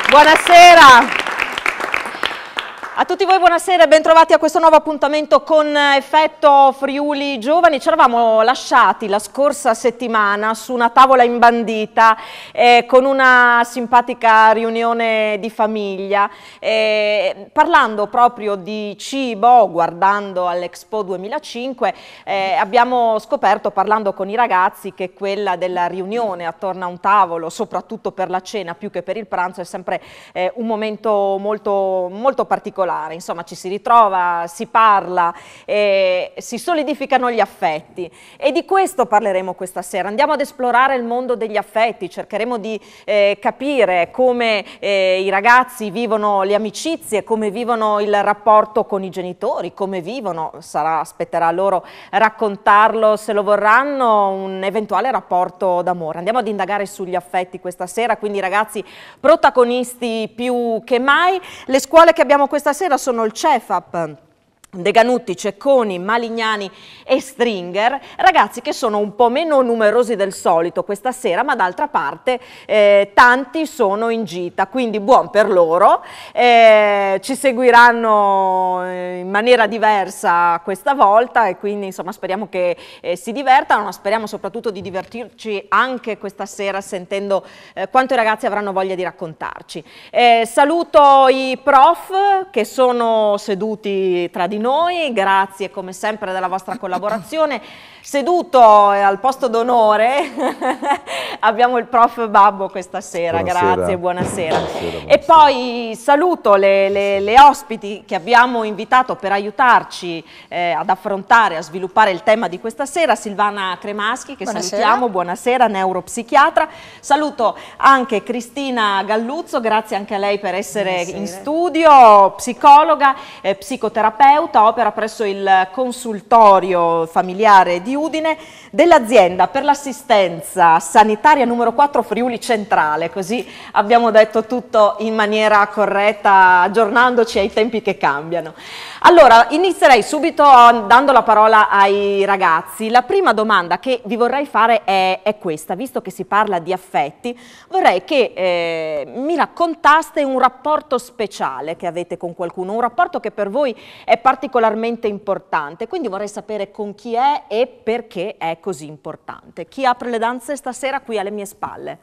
Buonasera. A tutti voi buonasera e bentrovati a questo nuovo appuntamento con Effetto Friuli Giovani. Ci eravamo lasciati la scorsa settimana su una tavola imbandita con una simpatica riunione di famiglia, parlando proprio di cibo, guardando all'Expo 2005, abbiamo scoperto, parlando con i ragazzi, che quella della riunione attorno a un tavolo, soprattutto per la cena più che per il pranzo, è sempre un momento molto, molto particolare. Insomma, ci si ritrova, si parla, si solidificano gli affetti e di questo parleremo questa sera. Andiamo ad esplorare il mondo degli affetti, cercheremo di capire come i ragazzi vivono le amicizie, come vivono il rapporto con i genitori, come vivono, spetterà a loro raccontarlo se lo vorranno, un eventuale rapporto d'amore. Andiamo ad indagare sugli affetti questa sera, quindi ragazzi protagonisti più che mai. Le scuole che abbiamo questa sera sono il Cefap, Deganutti, Cecconi, Malignani e Stringer, ragazzi che sono un po' meno numerosi del solito questa sera, ma d'altra parte tanti sono in gita, quindi buon per loro. Ci seguiranno in maniera diversa questa volta e quindi insomma speriamo che si divertano, ma speriamo soprattutto di divertirci anche questa sera sentendo quanto i ragazzi avranno voglia di raccontarci. Saluto i prof che sono seduti tra di noi, grazie come sempre della vostra collaborazione. Seduto al posto d'onore abbiamo il prof Babbo questa sera, buonasera. Grazie, buonasera. Buonasera. E poi saluto le ospiti che abbiamo invitato per aiutarci ad affrontare, a sviluppare il tema di questa sera, Silvana Cremaschi, che buonasera. Salutiamo, buonasera, neuropsichiatra. Saluto anche Cristina Galluzzo, grazie anche a lei per essere buonasera. In studio, psicologa, psicoterapeuta, opera presso il consultorio familiare di Udine dell'azienda per l'assistenza sanitaria numero 4 Friuli Centrale, così abbiamo detto tutto in maniera corretta, aggiornandoci ai tempi che cambiano. Allora, inizierei subito dando la parola ai ragazzi. La prima domanda che vi vorrei fare è questa, visto che si parla di affetti, vorrei che mi raccontaste un rapporto speciale che avete con qualcuno, un rapporto che per voi è particolarmente importante, quindi vorrei sapere con chi è e perché è così importante. Chi apre le danze stasera qui alle mie spalle?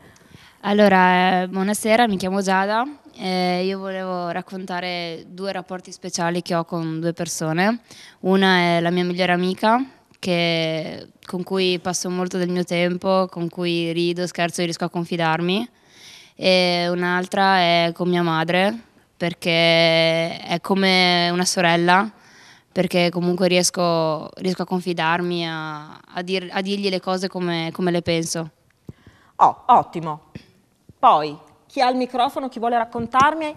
Allora, buonasera, mi chiamo Giada. Io volevo raccontare due rapporti speciali che ho con due persone. Una è la mia migliore amica, con cui passo molto del mio tempo, con cui rido, scherzo e riesco a confidarmi. E un'altra è con mia madre, perché è come una sorella, perché comunque riesco a confidarmi, a dirgli le cose come le penso. Oh, ottimo. Poi, chi ha il microfono, chi vuole raccontarmi?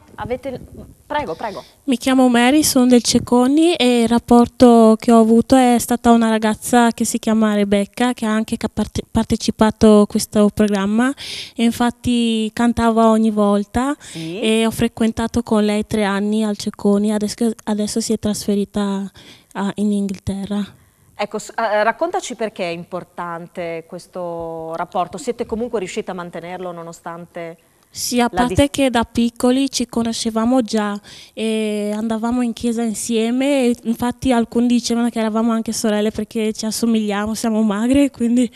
Prego, prego. Mi chiamo Mary, sono del Cecconi e il rapporto che ho avuto è stata una ragazza che si chiama Rebecca, che ha anche partecipato a questo programma e infatti cantava ogni volta. Sì. E ho frequentato con lei 3 anni al Cecconi, adesso si è trasferita in Inghilterra. Ecco, raccontaci perché è importante questo rapporto. Siete comunque riusciti a mantenerlo nonostante... Sì, a parte che da piccoli ci conoscevamo già e andavamo in chiesa insieme e infatti alcuni dicevano che eravamo anche sorelle perché ci assomigliamo, siamo magre, quindi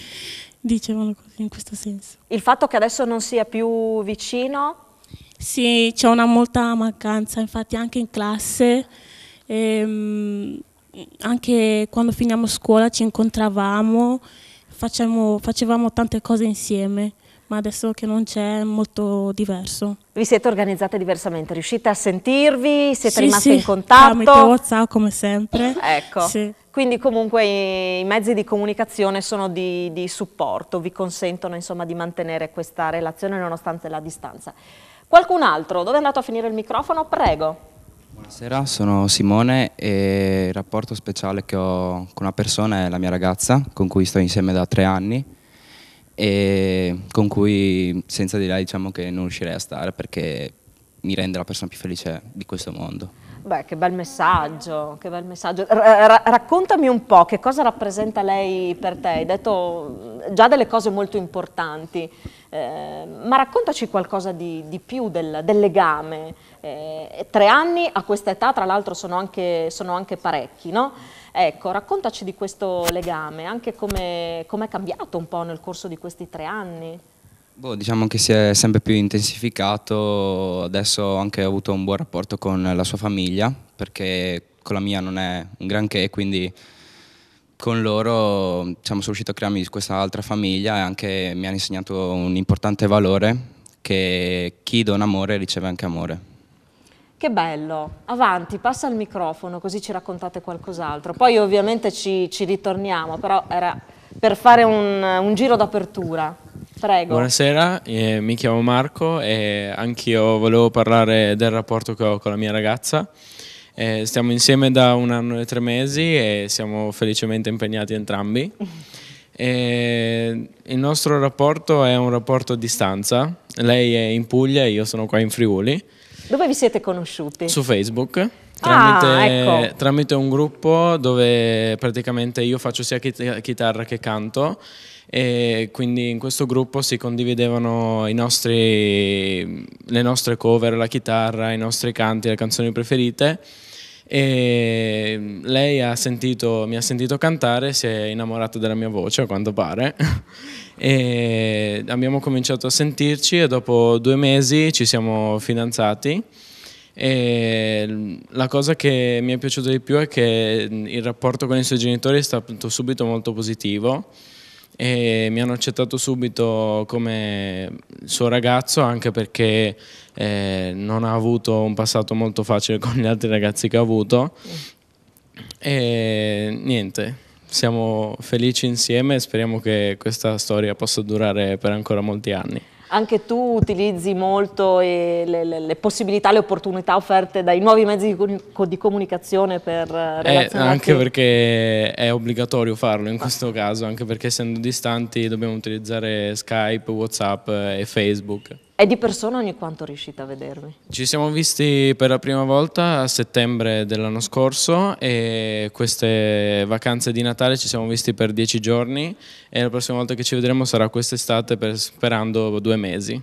dicevano così in questo senso. Il fatto che adesso non sia più vicino? Sì, c'è una molta mancanza, infatti anche in classe, anche quando finiamo scuola ci incontravamo, facevamo tante cose insieme. Ma adesso che non c'è è molto diverso. Vi siete organizzate diversamente? Riuscite a sentirvi? Siete rimaste sì, in contatto? Tramite WhatsApp come sempre. Ecco, sì. Quindi comunque i mezzi di comunicazione sono di supporto, vi consentono insomma di mantenere questa relazione nonostante la distanza. Qualcun altro? Dove è andato a finire il microfono? Prego. Buonasera, sono Simone e il rapporto speciale che ho con una persona è la mia ragazza, con cui sto insieme da 3 anni. E con cui senza di lei diciamo che non riuscirei a stare perché mi rende la persona più felice di questo mondo. Beh, che bel messaggio, che bel messaggio. Raccontami un po' che cosa rappresenta lei per te. Hai detto già delle cose molto importanti, ma raccontaci qualcosa di più del legame. 3 anni a questa età, tra l'altro, sono anche parecchi, no? Ecco, raccontaci di questo legame, anche come è cambiato un po' nel corso di questi 3 anni. Boh, diciamo che si è sempre più intensificato, adesso ho anche avuto un buon rapporto con la sua famiglia, perché con la mia non è un granché, quindi con loro sono riuscito a crearmi questa altra famiglia e anche mi hanno insegnato un importante valore, che chi dona amore riceve anche amore. Che bello, avanti, passa il microfono così ci raccontate qualcos'altro. Poi ovviamente ci ritorniamo, però era per fare un giro d'apertura. Prego. Buonasera, mi chiamo Marco e anch'io volevo parlare del rapporto che ho con la mia ragazza. Stiamo insieme da 1 anno e 3 mesi e siamo felicemente impegnati entrambi. Il nostro rapporto è un rapporto a distanza, lei è in Puglia e io sono qua in Friuli. Dove vi siete conosciuti? Su Facebook, ecco. tramite un gruppo dove praticamente io faccio sia chitarra che canto, e quindi in questo gruppo si condividevano le nostre cover, la chitarra, i nostri canti, le canzoni preferite, e lei mi ha sentito cantare, si è innamorata della mia voce a quanto pare e abbiamo cominciato a sentirci e dopo 2 mesi ci siamo fidanzati. E la cosa che mi è piaciuta di più è che il rapporto con i suoi genitori è stato subito molto positivo e mi hanno accettato subito come suo ragazzo, anche perché non ha avuto un passato molto facile con gli altri ragazzi che ha avuto. E niente, siamo felici insieme e speriamo che questa storia possa durare per ancora molti anni. Anche tu utilizzi molto le possibilità, le opportunità offerte dai nuovi mezzi di comunicazione per relazionarti? Anche perché è obbligatorio farlo in questo caso, anche perché essendo distanti dobbiamo utilizzare Skype, WhatsApp e Facebook. E di persona ogni quanto riuscite a vedervi? Ci siamo visti per la prima volta a settembre dell'anno scorso e queste vacanze di Natale ci siamo visti per 10 giorni e la prossima volta che ci vedremo sarà quest'estate, sperando 2 mesi.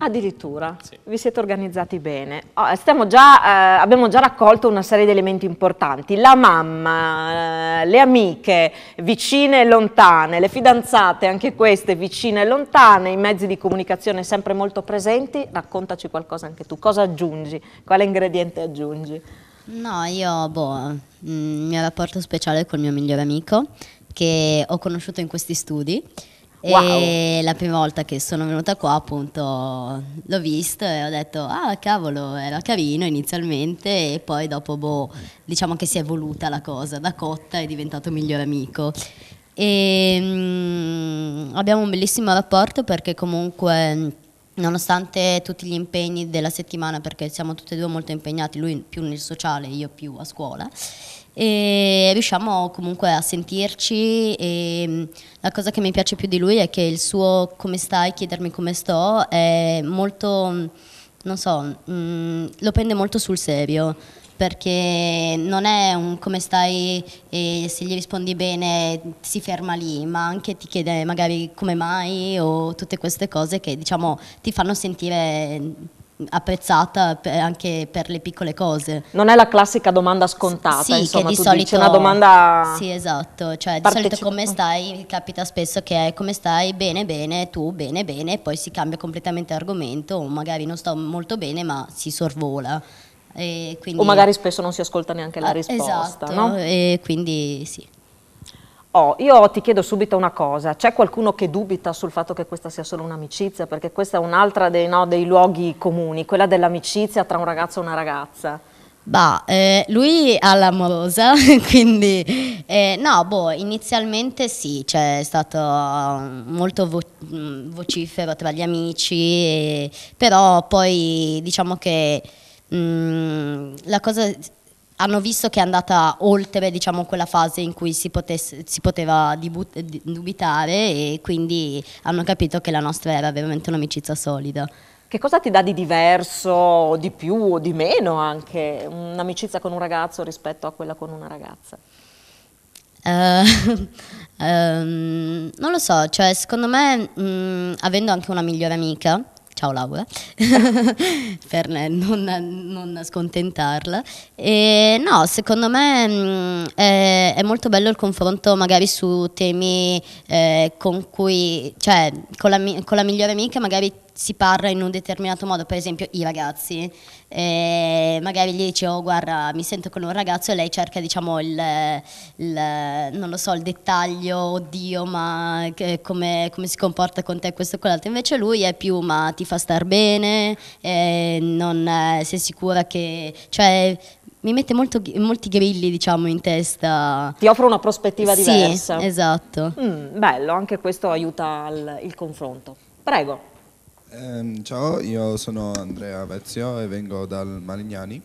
Addirittura, sì. Vi siete organizzati bene. Abbiamo già raccolto una serie di elementi importanti. La mamma, le amiche vicine e lontane, le fidanzate anche queste vicine e lontane, i mezzi di comunicazione sempre molto presenti. Raccontaci qualcosa anche tu, cosa aggiungi? Quale ingrediente aggiungi? No, io il mio rapporto speciale col mio migliore amico che ho conosciuto in questi studi. Wow. E la prima volta che sono venuta qua appunto l'ho visto e ho detto ah cavolo, era carino inizialmente e poi dopo diciamo che si è evoluta la cosa, da cotta è diventato migliore amico e abbiamo un bellissimo rapporto perché comunque nonostante tutti gli impegni della settimana, perché siamo tutti e 2 molto impegnati, lui più nel sociale, io più a scuola, e riusciamo comunque a sentirci e la cosa che mi piace più di lui è che il suo come stai, chiedermi come sto è molto, non so, lo prende molto sul serio, perché non è un come stai e se gli rispondi bene si ferma lì, ma anche ti chiede magari come mai o tutte queste cose che diciamo ti fanno sentire apprezzata anche per le piccole cose. Non è la classica domanda scontata, sì, insomma, che di tu solito dici una domanda... Sì, esatto, cioè di solito come stai, capita spesso che è come stai, bene, bene, tu, bene, bene, e poi si cambia completamente argomento, o magari non sto molto bene ma si sorvola. E quindi... O magari spesso non si ascolta neanche la risposta, esatto, no? E quindi sì. Io ti chiedo subito una cosa, c'è qualcuno che dubita sul fatto che questa sia solo un'amicizia? Perché questa è un'altra dei luoghi comuni, quella dell'amicizia tra un ragazzo e una ragazza. Lui ha l'amorosa, quindi inizialmente sì, c'è stato molto vocifero tra gli amici, però poi diciamo che la cosa... hanno visto che è andata oltre, diciamo, quella fase in cui si poteva dubitare e quindi hanno capito che la nostra era veramente un'amicizia solida. Che cosa ti dà di diverso, o di più o di meno anche, un'amicizia con un ragazzo rispetto a quella con una ragazza? Non lo so, cioè secondo me avendo anche una migliore amica, ciao Laura, per non scontentarla, e no, secondo me è molto bello il confronto magari su temi con cui, cioè con la migliore amica magari si parla in un determinato modo, per esempio i ragazzi, magari gli dice oh guarda mi sento con un ragazzo e lei cerca diciamo non lo so, il dettaglio, oddio ma come si comporta con te questo e quell'altro, invece lui è più ma ti fa star bene, non sei sicura che, cioè mi mette molti grilli diciamo in testa. Ti offre una prospettiva diversa. Sì, esatto. Bello, anche questo aiuta il confronto. Prego. Ciao, io sono Andrea Vezio e vengo dal Malignani.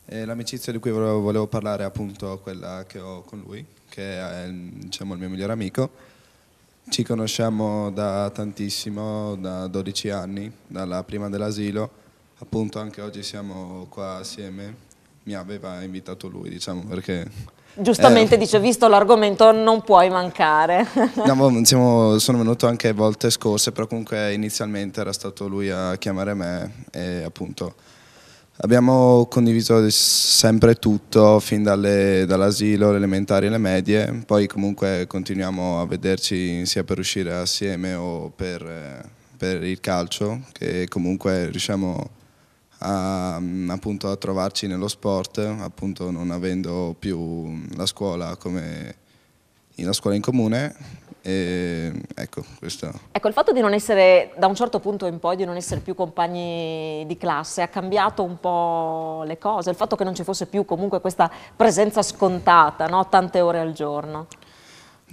E l'amicizia di cui volevo parlare è appunto quella che ho con lui, che è diciamo, il mio migliore amico. Ci conosciamo da tantissimo, da 12 anni, dalla prima dell'asilo. Appunto anche oggi siamo qua assieme. Mi aveva invitato lui, diciamo, perché... Giustamente dice, visto l'argomento non puoi mancare. No, sono venuto anche volte scorse, però comunque inizialmente era stato lui a chiamare me e appunto abbiamo condiviso sempre tutto, fin dall'asilo, le elementari e le medie, poi comunque continuiamo a vederci sia per uscire assieme o per il calcio, che comunque riusciamo appunto a trovarci nello sport, appunto non avendo più la scuola come la scuola in comune, e ecco questo. Ecco, il fatto di non essere, da un certo punto in poi, di non essere più compagni di classe ha cambiato un po' le cose, il fatto che non ci fosse più comunque questa presenza scontata, no? Tante ore al giorno.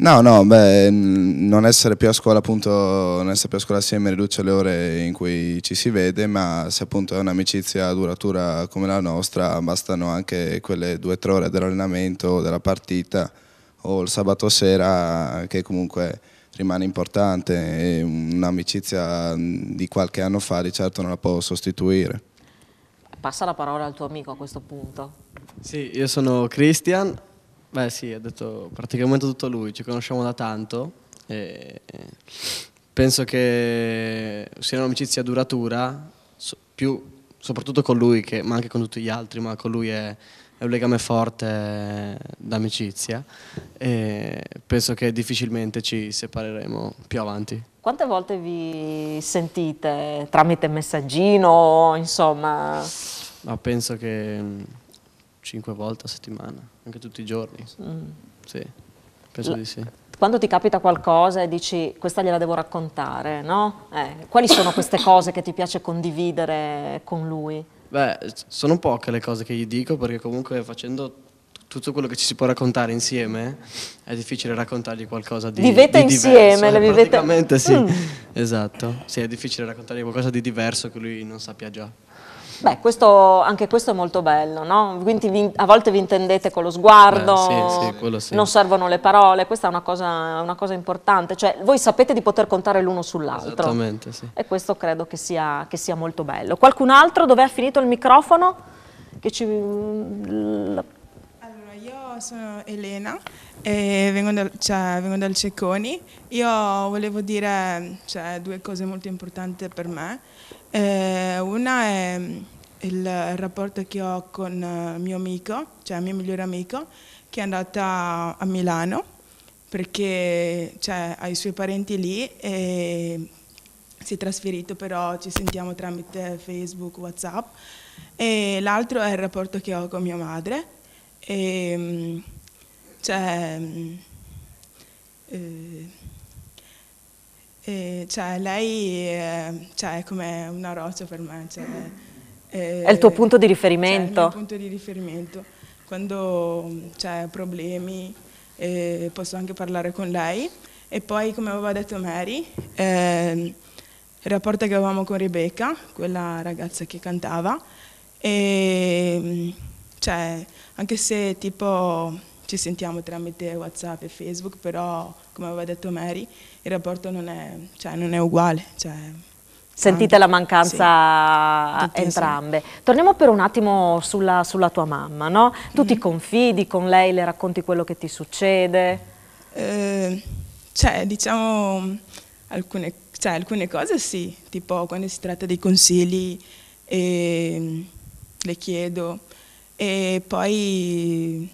No, non essere più a scuola, appunto, non essere più a scuola assieme riduce le ore in cui ci si vede, ma se appunto è un'amicizia duratura come la nostra, bastano anche quelle 2 o 3 ore dell'allenamento, della partita o il sabato sera, che comunque rimane importante, e un'amicizia di qualche anno fa di certo non la può sostituire. Passa la parola al tuo amico a questo punto. Sì, io sono Christian. Beh sì, ha detto praticamente tutto lui, ci conosciamo da tanto e penso che sia un'amicizia duratura, soprattutto con lui, ma anche con tutti gli altri, ma con lui è un legame forte d'amicizia e penso che difficilmente ci separeremo più avanti. Quante volte vi sentite tramite messaggino, insomma? Ma penso che 5 volte a settimana, anche tutti i giorni. Sì, penso di sì. Quando ti capita qualcosa e dici questa gliela devo raccontare, no? Quali sono queste cose che ti piace condividere con lui? Beh, sono poche le cose che gli dico, perché comunque facendo tutto quello che ci si può raccontare insieme è difficile raccontargli qualcosa di vivete insieme, diverso. le vivete... Praticamente sì, esatto. Sì, è difficile raccontargli qualcosa di diverso che lui non sappia già. Beh, anche questo è molto bello, no? Quindi a volte vi intendete con lo sguardo, sì, quello sì. Non servono le parole, questa è una cosa importante, cioè voi sapete di poter contare l'uno sull'altro. Esattamente, sì. E questo credo che sia molto bello. Qualcun altro? Dove è finito il microfono? Allora, io sono Elena e vengo dal Cecconi. Io volevo dire 2 cose molto importanti per me. Una è il rapporto che ho con mio amico, cioè mio migliore amico, che è andata a Milano perché ha i suoi parenti lì e si è trasferito, però ci sentiamo tramite Facebook, WhatsApp. E l'altro è il rapporto che ho con mia madre. E, lei è come una roccia per me. È il tuo punto di riferimento? È il mio punto di riferimento. Quando c'è problemi posso anche parlare con lei. E poi, come aveva detto Mary, il rapporto che avevamo con Rebecca, quella ragazza che cantava, e anche se tipo ci sentiamo tramite WhatsApp e Facebook, però come aveva detto Mary il rapporto non è uguale, Sentite la mancanza Tutti entrambe. Torniamo per un attimo sulla tua mamma, no? Tu ti confidi con lei, le racconti quello che ti succede? Cioè, diciamo, alcune cose sì, tipo quando si tratta dei consigli le chiedo e poi...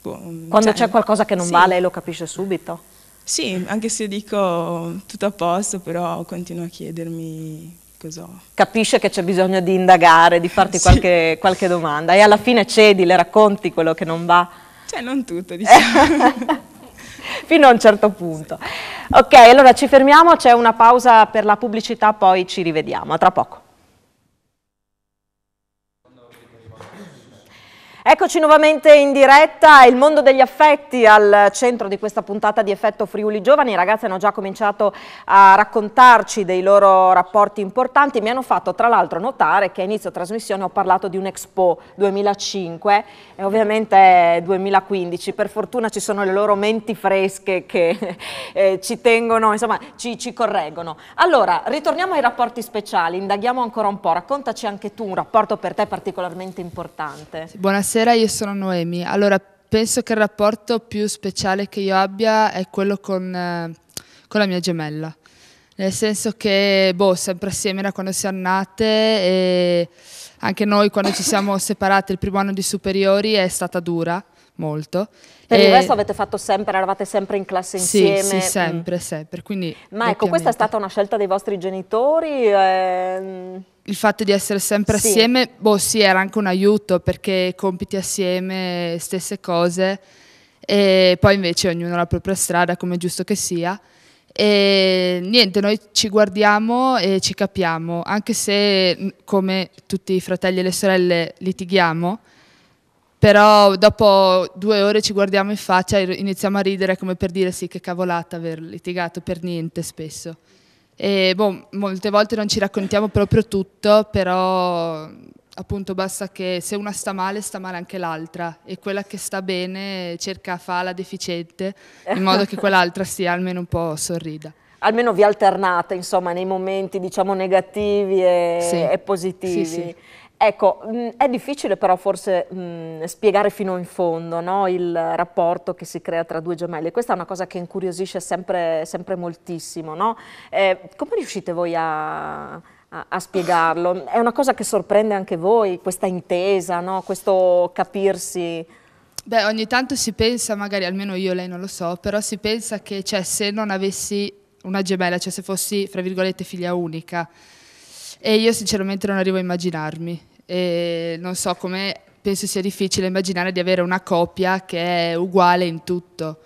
Quando c'è qualcosa che non va, lei lo capisce subito? Sì, anche se dico tutto a posto, però continua a chiedermi cosa ho. Capisce che c'è bisogno di indagare, di farti qualche domanda e alla fine cedi, le racconti quello che non va? Cioè, non tutto, diciamo. Fino a un certo punto. Ok, allora ci fermiamo, c'è una pausa per la pubblicità, poi ci rivediamo. A tra poco. Eccoci nuovamente in diretta, il mondo degli affetti al centro di questa puntata di Effetto Friuli Giovani. I ragazzi hanno già cominciato a raccontarci dei loro rapporti importanti. Mi hanno fatto tra l'altro notare che a inizio trasmissione ho parlato di un Expo 2005 e ovviamente 2015. Per fortuna ci sono le loro menti fresche che ci tengono, insomma ci correggono. Allora, ritorniamo ai rapporti speciali, indaghiamo ancora un po'. Raccontaci anche tu un rapporto per te particolarmente importante. Buonasera. Io sono Noemi. Allora, penso che il rapporto più speciale che io abbia è quello con la mia gemella. Nel senso che, sempre assieme da quando siamo nate e anche noi quando ci siamo separati il primo anno di superiori è stata dura, molto. Per il resto avete fatto sempre, eravate sempre in classe insieme? Sì, sempre. Quindi, ma ecco, questa è stata una scelta dei vostri genitori? Il fatto di essere sempre assieme, sì, era anche un aiuto perché compiti assieme, stesse cose, e poi invece ognuno ha la propria strada, come è giusto che sia. E niente, noi ci guardiamo e ci capiamo, anche se come tutti i fratelli e le sorelle litighiamo, però dopo 2 ore ci guardiamo in faccia e iniziamo a ridere come per dire sì, che cavolata aver litigato per niente spesso. E molte volte non ci raccontiamo proprio tutto, però appunto basta che se una sta male anche l'altra e quella che sta bene cerca fa la deficiente in modo che quell'altra stia almeno un po' sorrida. Almeno vi alternate, insomma, nei momenti diciamo negativi e positivi. Sì. Ecco, è difficile però forse spiegare fino in fondo, no, il rapporto che si crea tra due gemelli. Questa è una cosa che incuriosisce sempre moltissimo, no? Come riuscite voi a spiegarlo? È una cosa che sorprende anche voi, questa intesa, no? Questo capirsi? Ogni tanto si pensa, magari almeno io, lei non lo so, però si pensa che se non avessi una gemella, cioè se fossi, fra virgolette, figlia unica, e io sinceramente non arrivo a immaginarmi, e non so come, penso sia difficile immaginare di avere una coppia che è uguale in tutto,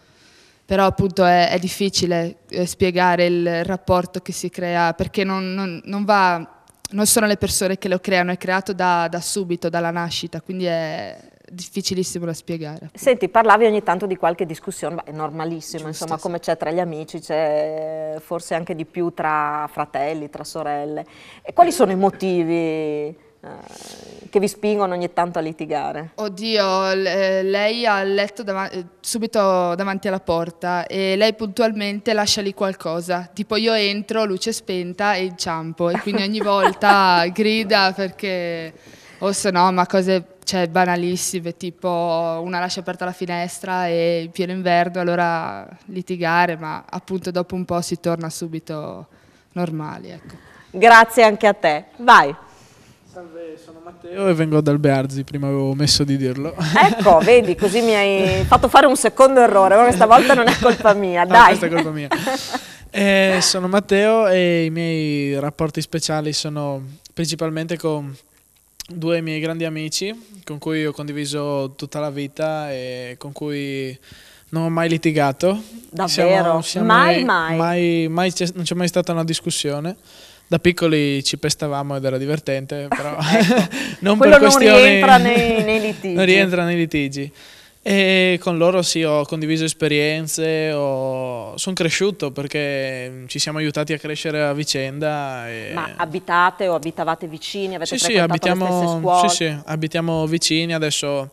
però appunto è difficile spiegare il rapporto che si crea, perché non sono le persone che lo creano, è creato da subito, dalla nascita, quindi è difficilissimo da spiegare. Senti, parlavi ogni tanto di qualche discussione, è normalissimo, Giusto, insomma, come c'è tra gli amici, c'è forse anche di più tra fratelli, tra sorelle. E quali sono i motivi che vi spingono ogni tanto a litigare? Oddio, lei ha il letto subito davanti alla porta e lei puntualmente lascia lì qualcosa, tipo io entro, luce spenta e inciampo, e quindi ogni volta grida perché, o se no, ma cose banalissime, tipo una lascia aperta la finestra e in pieno inverno, allora litigare, ma appunto dopo un po' si torna subito normali, ecco. Grazie anche a te, vai. Salve, sono Matteo e vengo da Alberzi, prima avevo omesso di dirlo. Ecco, vedi, così mi hai fatto fare un secondo errore, ma questa volta non è colpa mia, No, dai. questa è colpa mia. Sono Matteo e i miei rapporti speciali sono principalmente con 2 miei grandi amici con cui ho condiviso tutta la vita e con cui non ho mai litigato. Davvero? Mai? Non c'è mai stata una discussione. Da piccoli ci pestavamo ed era divertente, però non quello per questioni... non rientra nei litigi. Non rientra nei litigi. E con loro sì, ho condiviso esperienze, sono cresciuto perché ci siamo aiutati a crescere a vicenda. Ma abitate o abitavate vicini? Avete Sì, frequentato le stesse scuole? Sì, abitiamo vicini, adesso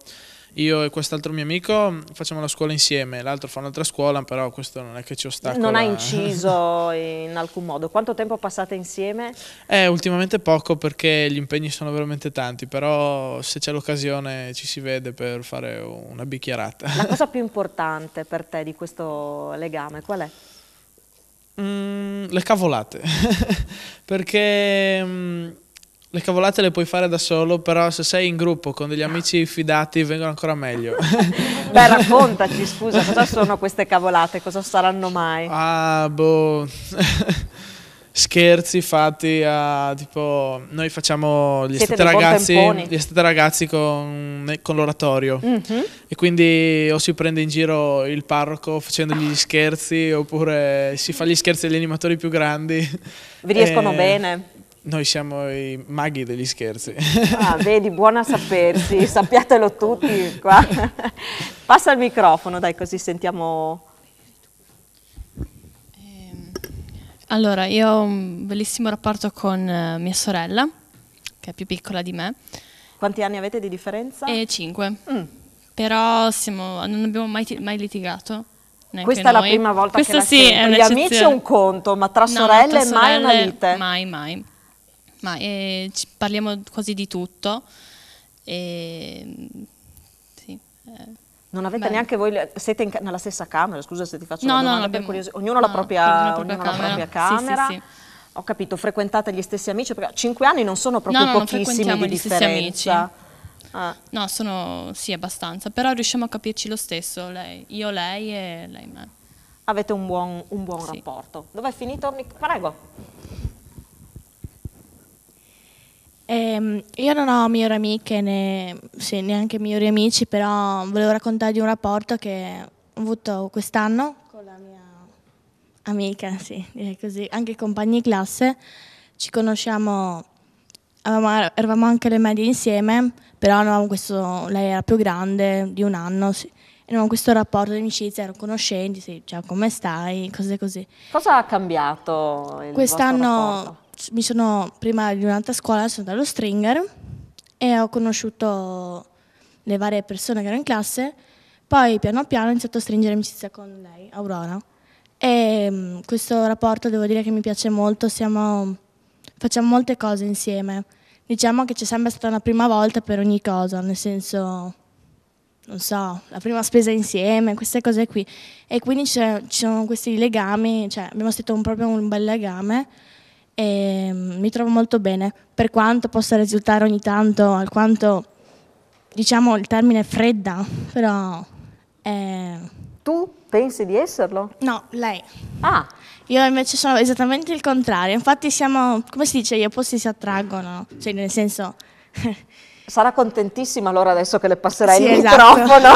io e quest'altro mio amico facciamo la scuola insieme, l'altro fa un'altra scuola, però questo non è che ci ostacola. Non ha inciso in alcun modo. Quanto tempo passate insieme? Ultimamente poco perché gli impegni sono veramente tanti, però se c'è l'occasione ci si vede per fare una bicchierata. La cosa più importante per te di questo legame qual è? Le cavolate, perché le cavolate le puoi fare da solo, però se sei in gruppo con degli amici fidati vengono ancora meglio. Beh, raccontaci, scusa, cosa sono queste cavolate? Cosa saranno mai? Scherzi fatti a tipo, noi facciamo gli estate ragazzi con l'oratorio e quindi o si prende in giro il parroco facendogli gli scherzi oppure si fa gli scherzi agli animatori più grandi. Vi riescono bene? Noi siamo i maghi degli scherzi. Ah, vedi, buona sapersi, sappiatelo tutti qua. Passa il microfono, dai, così sentiamo. Allora, io ho un bellissimo rapporto con mia sorella, che è più piccola di me. Quanti anni avete di differenza? 5. Però non abbiamo mai litigato. Questa noi. È la prima volta Questo che la sì, sento. è Gli amici è un conto, ma tra sorelle mai una lite? Mai. Parliamo quasi di tutto. Sì. Non avete neanche voi, siete nella stessa camera, scusa se ti faccio una domanda per curiosità. Ognuno la propria camera. Sì. Ho capito, frequentate gli stestessi amici, perché 5 anni non sono proprio pochissimi di differenza. No, sono sì abbastanza, però riusciamo a capirci lo stesso, io lei e lei me. Avete un buon rapporto. Dov'è finito? Prego. Io non ho migliori amiche neanche migliori amici, però volevo raccontare di un rapporto che ho avuto quest'anno con la mia amica, sì, direi così, anche compagni di classe. Ci conosciamo, eravamo anche alle medie insieme, però lei era più grande di un anno, sì. E avevamo questo rapporto di amicizia, ero conoscenti, sì, ciao, come stai, cose così. Cosa ha cambiato il quest'anno? Prima di un'altra scuola sono andata allo Stringer e ho conosciuto le varie persone che erano in classe, poi piano piano ho iniziato a stringere amicizia con lei, Aurora. E questo rapporto devo dire che mi piace molto, facciamo molte cose insieme. Diciamo che c'è sempre stata una prima volta per ogni cosa, nel senso, non so, la prima spesa insieme, queste cose qui. E quindi ci sono questi legami, cioè abbiamo stretto proprio un bel legame. E mi trovo molto bene, per quanto possa risultare ogni tanto alquanto, diciamo, il termine fredda, però Tu pensi di esserlo? No, lei. Ah. Io invece sono esattamente il contrario, infatti siamo, come si dice, gli opposti si attraggono, cioè nel senso... Sarà contentissima allora adesso che le passerai il esatto. microfono.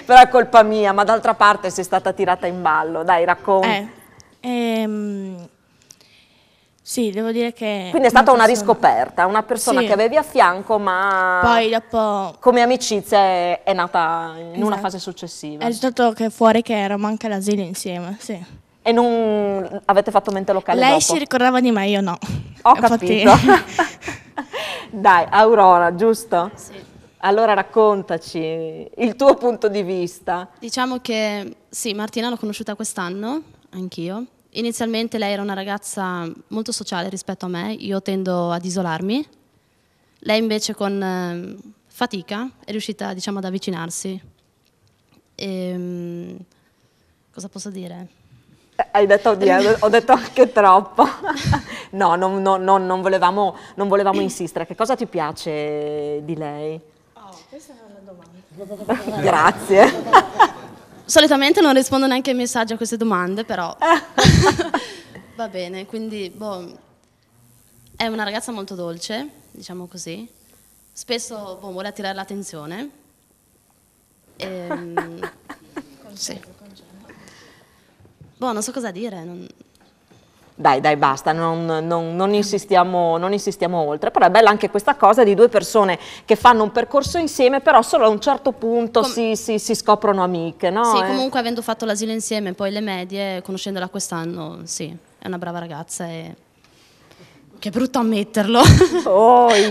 Però è colpa mia, ma d'altra parte sei stata tirata in ballo, dai, racconta. Sì, devo dire che... Quindi è stata una riscoperta, una persona che avevi a fianco, ma poi dopo come amicizia è nata in una fase successiva. È risultato che fuori che eravamo anche all'asilo insieme, sì. E non avete fatto mente locale Lei dopo? si ricordava di me, io no. Ho capito. Dai, Aurora, giusto? Sì. Allora raccontaci il tuo punto di vista. Diciamo che sì, Martina l'ho conosciuta quest'anno, anch'io. Inizialmente lei era una ragazza molto sociale rispetto a me, io tendo ad isolarmi. Lei invece con fatica è riuscita, diciamo, ad avvicinarsi. Cosa posso dire? Hai detto ho detto anche troppo. No, non volevamo insistere. Che cosa ti piace di lei? Questa è una domanda. Grazie. Solitamente non rispondo neanche ai messaggi a queste domande, però va bene, quindi è una ragazza molto dolce, diciamo così. Spesso vuole attirare l'attenzione. Sì. Non so cosa dire. Dai, basta, non insistiamo oltre. Però è bella anche questa cosa di due persone che fanno un percorso insieme, però solo a un certo punto si scoprono amiche, no? Sì, comunque avendo fatto l'asilo insieme, poi le medie, conoscendola quest'anno, sì, è una brava ragazza e... Che brutto ammetterlo.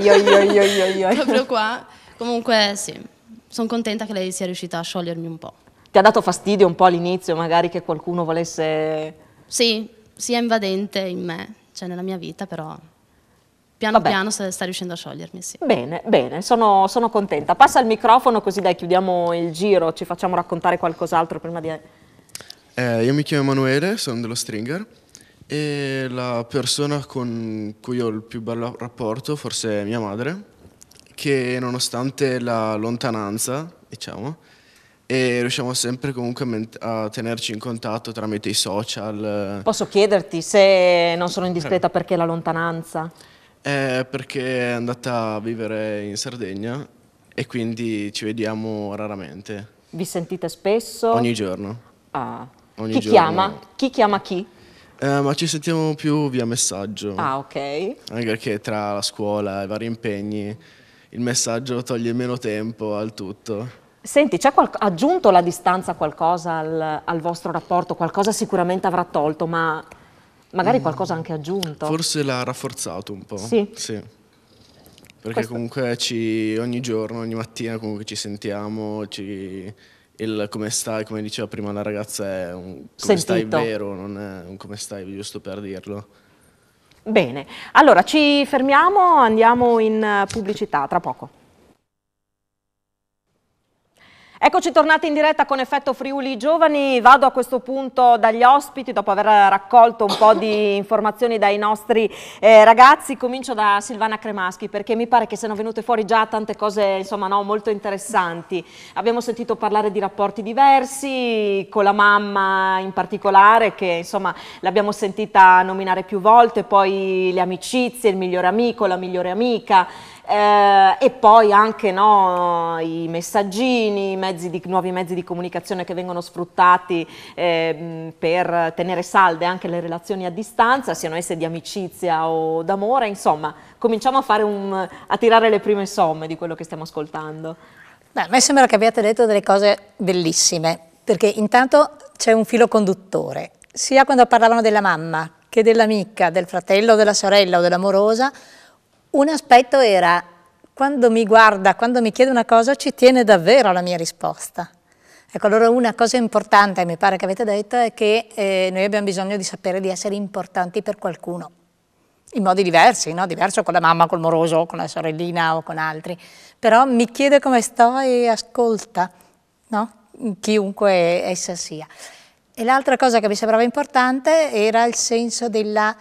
Io. Proprio qua. Comunque sì, sono contenta che lei sia riuscita a sciogliermi un po'. Ti ha dato fastidio un po' all'inizio, magari che qualcuno volesse... Sì, sia invadente in me, cioè nella mia vita, però piano piano sta riuscendo a sciogliermi, sì. Bene, bene, sono contenta. Passa il microfono così dai, chiudiamo il giro, ci facciamo raccontare qualcos'altro prima di... Io mi chiamo Emanuele, sono dello Stringer e la persona con cui ho il più bello rapporto forse è mia madre, che nonostante la lontananza, diciamo, e riusciamo sempre comunque a tenerci in contatto tramite i social. Posso chiederti, se non sono indiscreta, perché la lontananza? Perché è andata a vivere in Sardegna e quindi ci vediamo raramente. Vi sentite spesso? Ogni giorno. Ah. Ogni Chi giorno. chiama? Chi chiama chi? Ma ci sentiamo più via messaggio. Ah, ok. Anche perché tra la scuola e i vari impegni il messaggio toglie meno tempo al tutto. Senti, ha aggiunto la distanza qualcosa al vostro rapporto? Qualcosa sicuramente avrà tolto, ma magari qualcosa anche aggiunto? Forse l'ha rafforzato un po'. Sì? Sì. Perché comunque ogni giorno, ogni mattina comunque ci sentiamo, il come stai, come diceva prima la ragazza, è un come stai vero, non è un come stai giusto per dirlo. Bene, allora ci fermiamo, andiamo in pubblicità, tra poco. Eccoci tornati in diretta con Effetto Friuli Giovani. Vado a questo punto dagli ospiti, dopo aver raccolto un po' di informazioni dai nostri ragazzi. Comincio da Silvana Cremaschi, perché mi pare che siano venute fuori già tante cose, insomma, no, molto interessanti. Abbiamo sentito parlare di rapporti diversi, con la mamma in particolare, che insomma l'abbiamo sentita nominare più volte, poi le amicizie, il migliore amico, la migliore amica. E poi anche i messaggini, nuovi mezzi di comunicazione che vengono sfruttati per tenere salde anche le relazioni a distanza, siano esse di amicizia o d'amore. Insomma, cominciamo a tirare le prime somme di quello che stiamo ascoltando. Beh, a me sembra che abbiate detto delle cose bellissime, perché intanto c'è un filo conduttore, sia quando parlavano della mamma che dell'amica, del fratello, della sorella o dell'amorosa. Un aspetto era, quando mi guarda, quando mi chiede una cosa, ci tiene davvero alla mia risposta. Ecco, allora una cosa importante, mi pare che avete detto, è che noi abbiamo bisogno di sapere di essere importanti per qualcuno, in modi diversi, no? Diverso con la mamma, col moroso, con la sorellina o con altri. Però mi chiede come sto e ascolta, no? Chiunque essa sia. E l'altra cosa che mi sembrava importante era il senso della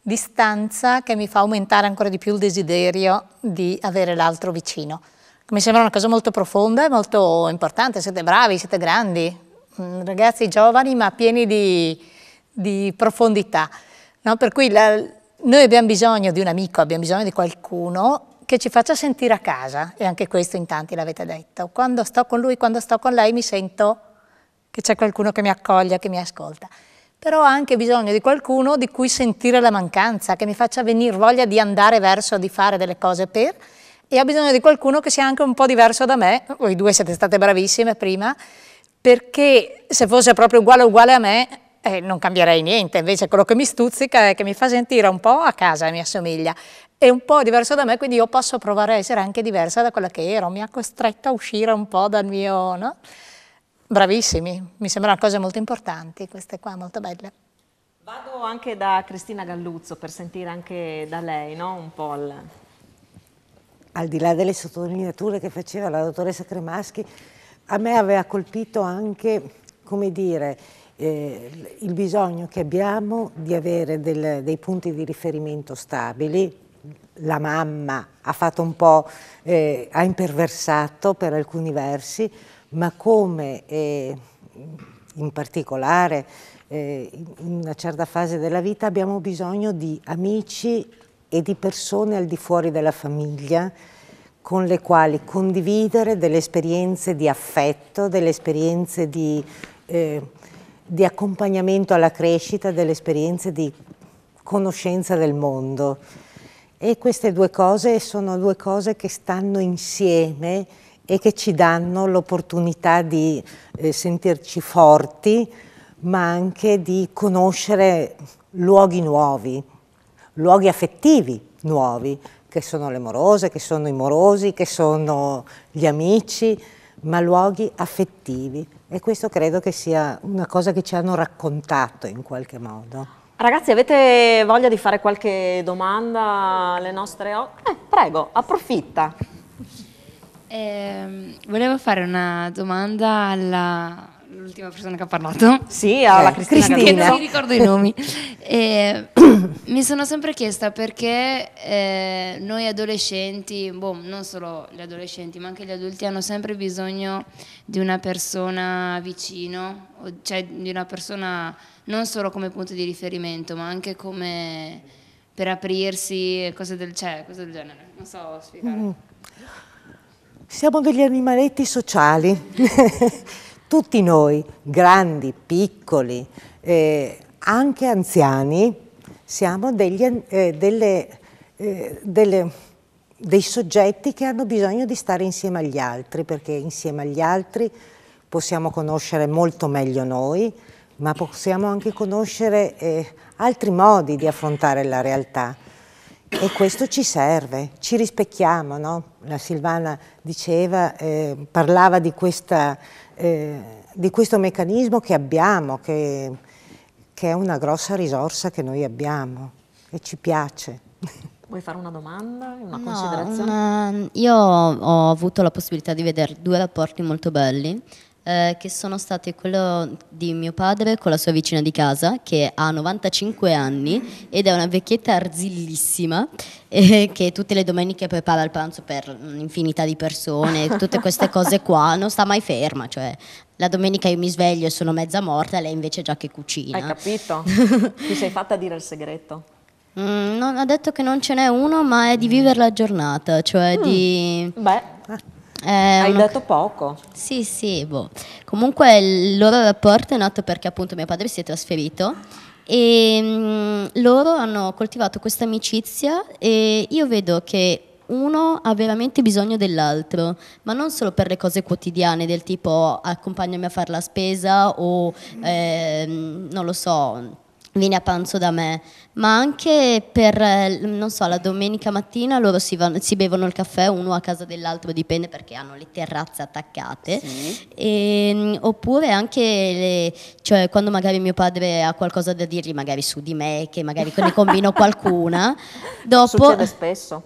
distanza, che mi fa aumentare ancora di più il desiderio di avere l'altro vicino. Mi sembra una cosa molto profonda e molto importante. Siete bravi, siete grandi, ragazzi giovani ma pieni di profondità, no? Per cui noi abbiamo bisogno di un amico, abbiamo bisogno di qualcuno che ci faccia sentire a casa, e anche questo in tanti l'avete detto. Quando sto con lui, quando sto con lei, mi sento che c'è qualcuno che mi accoglie, che mi ascolta. Però ho anche bisogno di qualcuno di cui sentire la mancanza, che mi faccia venire voglia di andare verso, di fare delle cose per, e ho bisogno di qualcuno che sia anche un po' diverso da me. Voi due siete state bravissime prima, perché se fosse proprio uguale a me non cambierei niente. Invece quello che mi stuzzica è che mi fa sentire un po' a casa, mi assomiglia, e un po' diverso da me, quindi io posso provare a essere anche diversa da quella che ero. Mi ha costretto a uscire un po' dal mio... no? Bravissimi, mi sembrano cose molto importanti, queste qua, molto belle. Vado anche da Cristina Galluzzo per sentire anche da lei, no? Un po' Al di là delle sottolineature che faceva la dottoressa Cremaschi, a me aveva colpito anche, come dire, il bisogno che abbiamo di avere dei punti di riferimento stabili. La mamma ha fatto un po', ha imperversato per alcuni versi, ma come in particolare in una certa fase della vita abbiamo bisogno di amici e di persone al di fuori della famiglia con le quali condividere delle esperienze di affetto, delle esperienze di accompagnamento alla crescita, delle esperienze di conoscenza del mondo. E queste due cose sono due cose che stanno insieme e che ci danno l'opportunità di sentirci forti, ma anche di conoscere luoghi nuovi, luoghi affettivi nuovi, che sono le morose, che sono i morosi, che sono gli amici, ma luoghi affettivi. E questo credo che sia una cosa che ci hanno raccontato in qualche modo. Ragazzi, avete voglia di fare qualche domanda alle nostre prego, approfitta. Volevo fare una domanda all'ultima persona che ha parlato. Sì, alla Cristina. Che non mi ricordo i nomi. Mi sono sempre chiesta perché noi adolescenti, non solo gli adolescenti, ma anche gli adulti hanno sempre bisogno di una persona vicino, cioè di una persona non solo come punto di riferimento, ma anche come per aprirsi, cose del genere. Non so spiegare. Siamo degli animaletti sociali, tutti noi, grandi, piccoli, anche anziani, siamo dei soggetti che hanno bisogno di stare insieme agli altri, perché insieme agli altri possiamo conoscere molto meglio noi, ma possiamo anche conoscere altri modi di affrontare la realtà. E questo ci serve, ci rispecchiamo, no? La Silvana diceva, parlava di questo meccanismo che abbiamo, che è una grossa risorsa che noi abbiamo e ci piace. Vuoi fare una domanda, una No, considerazione? io ho avuto la possibilità di vedere due rapporti molto belli, che sono stati quello di mio padre con la sua vicina di casa, che ha 95 anni ed è una vecchietta arzillissima, che tutte le domeniche prepara il pranzo per un'infinità di persone, tutte queste cose qua, non sta mai ferma, cioè la domenica io mi sveglio e sono mezza morta, lei invece già che cucina. Hai capito? Ti sei fatta dire il segreto? Non, ha detto che non ce n'è uno, ma è di vivere la giornata, cioè di... Hai detto poco. Sì, boh. Comunque il loro rapporto è nato perché appunto mio padre si è trasferito e loro hanno coltivato questa amicizia e io vedo che uno ha veramente bisogno dell'altro, ma non solo per le cose quotidiane del tipo accompagnami a fare la spesa o non lo so, vieni a pranzo da me, ma anche per, non so, la domenica mattina loro si bevono il caffè uno a casa dell'altro, dipende perché hanno le terrazze attaccate, oppure anche cioè quando magari mio padre ha qualcosa da dirgli magari su di me, che magari ne combino qualcuna, dopo... Succede spesso?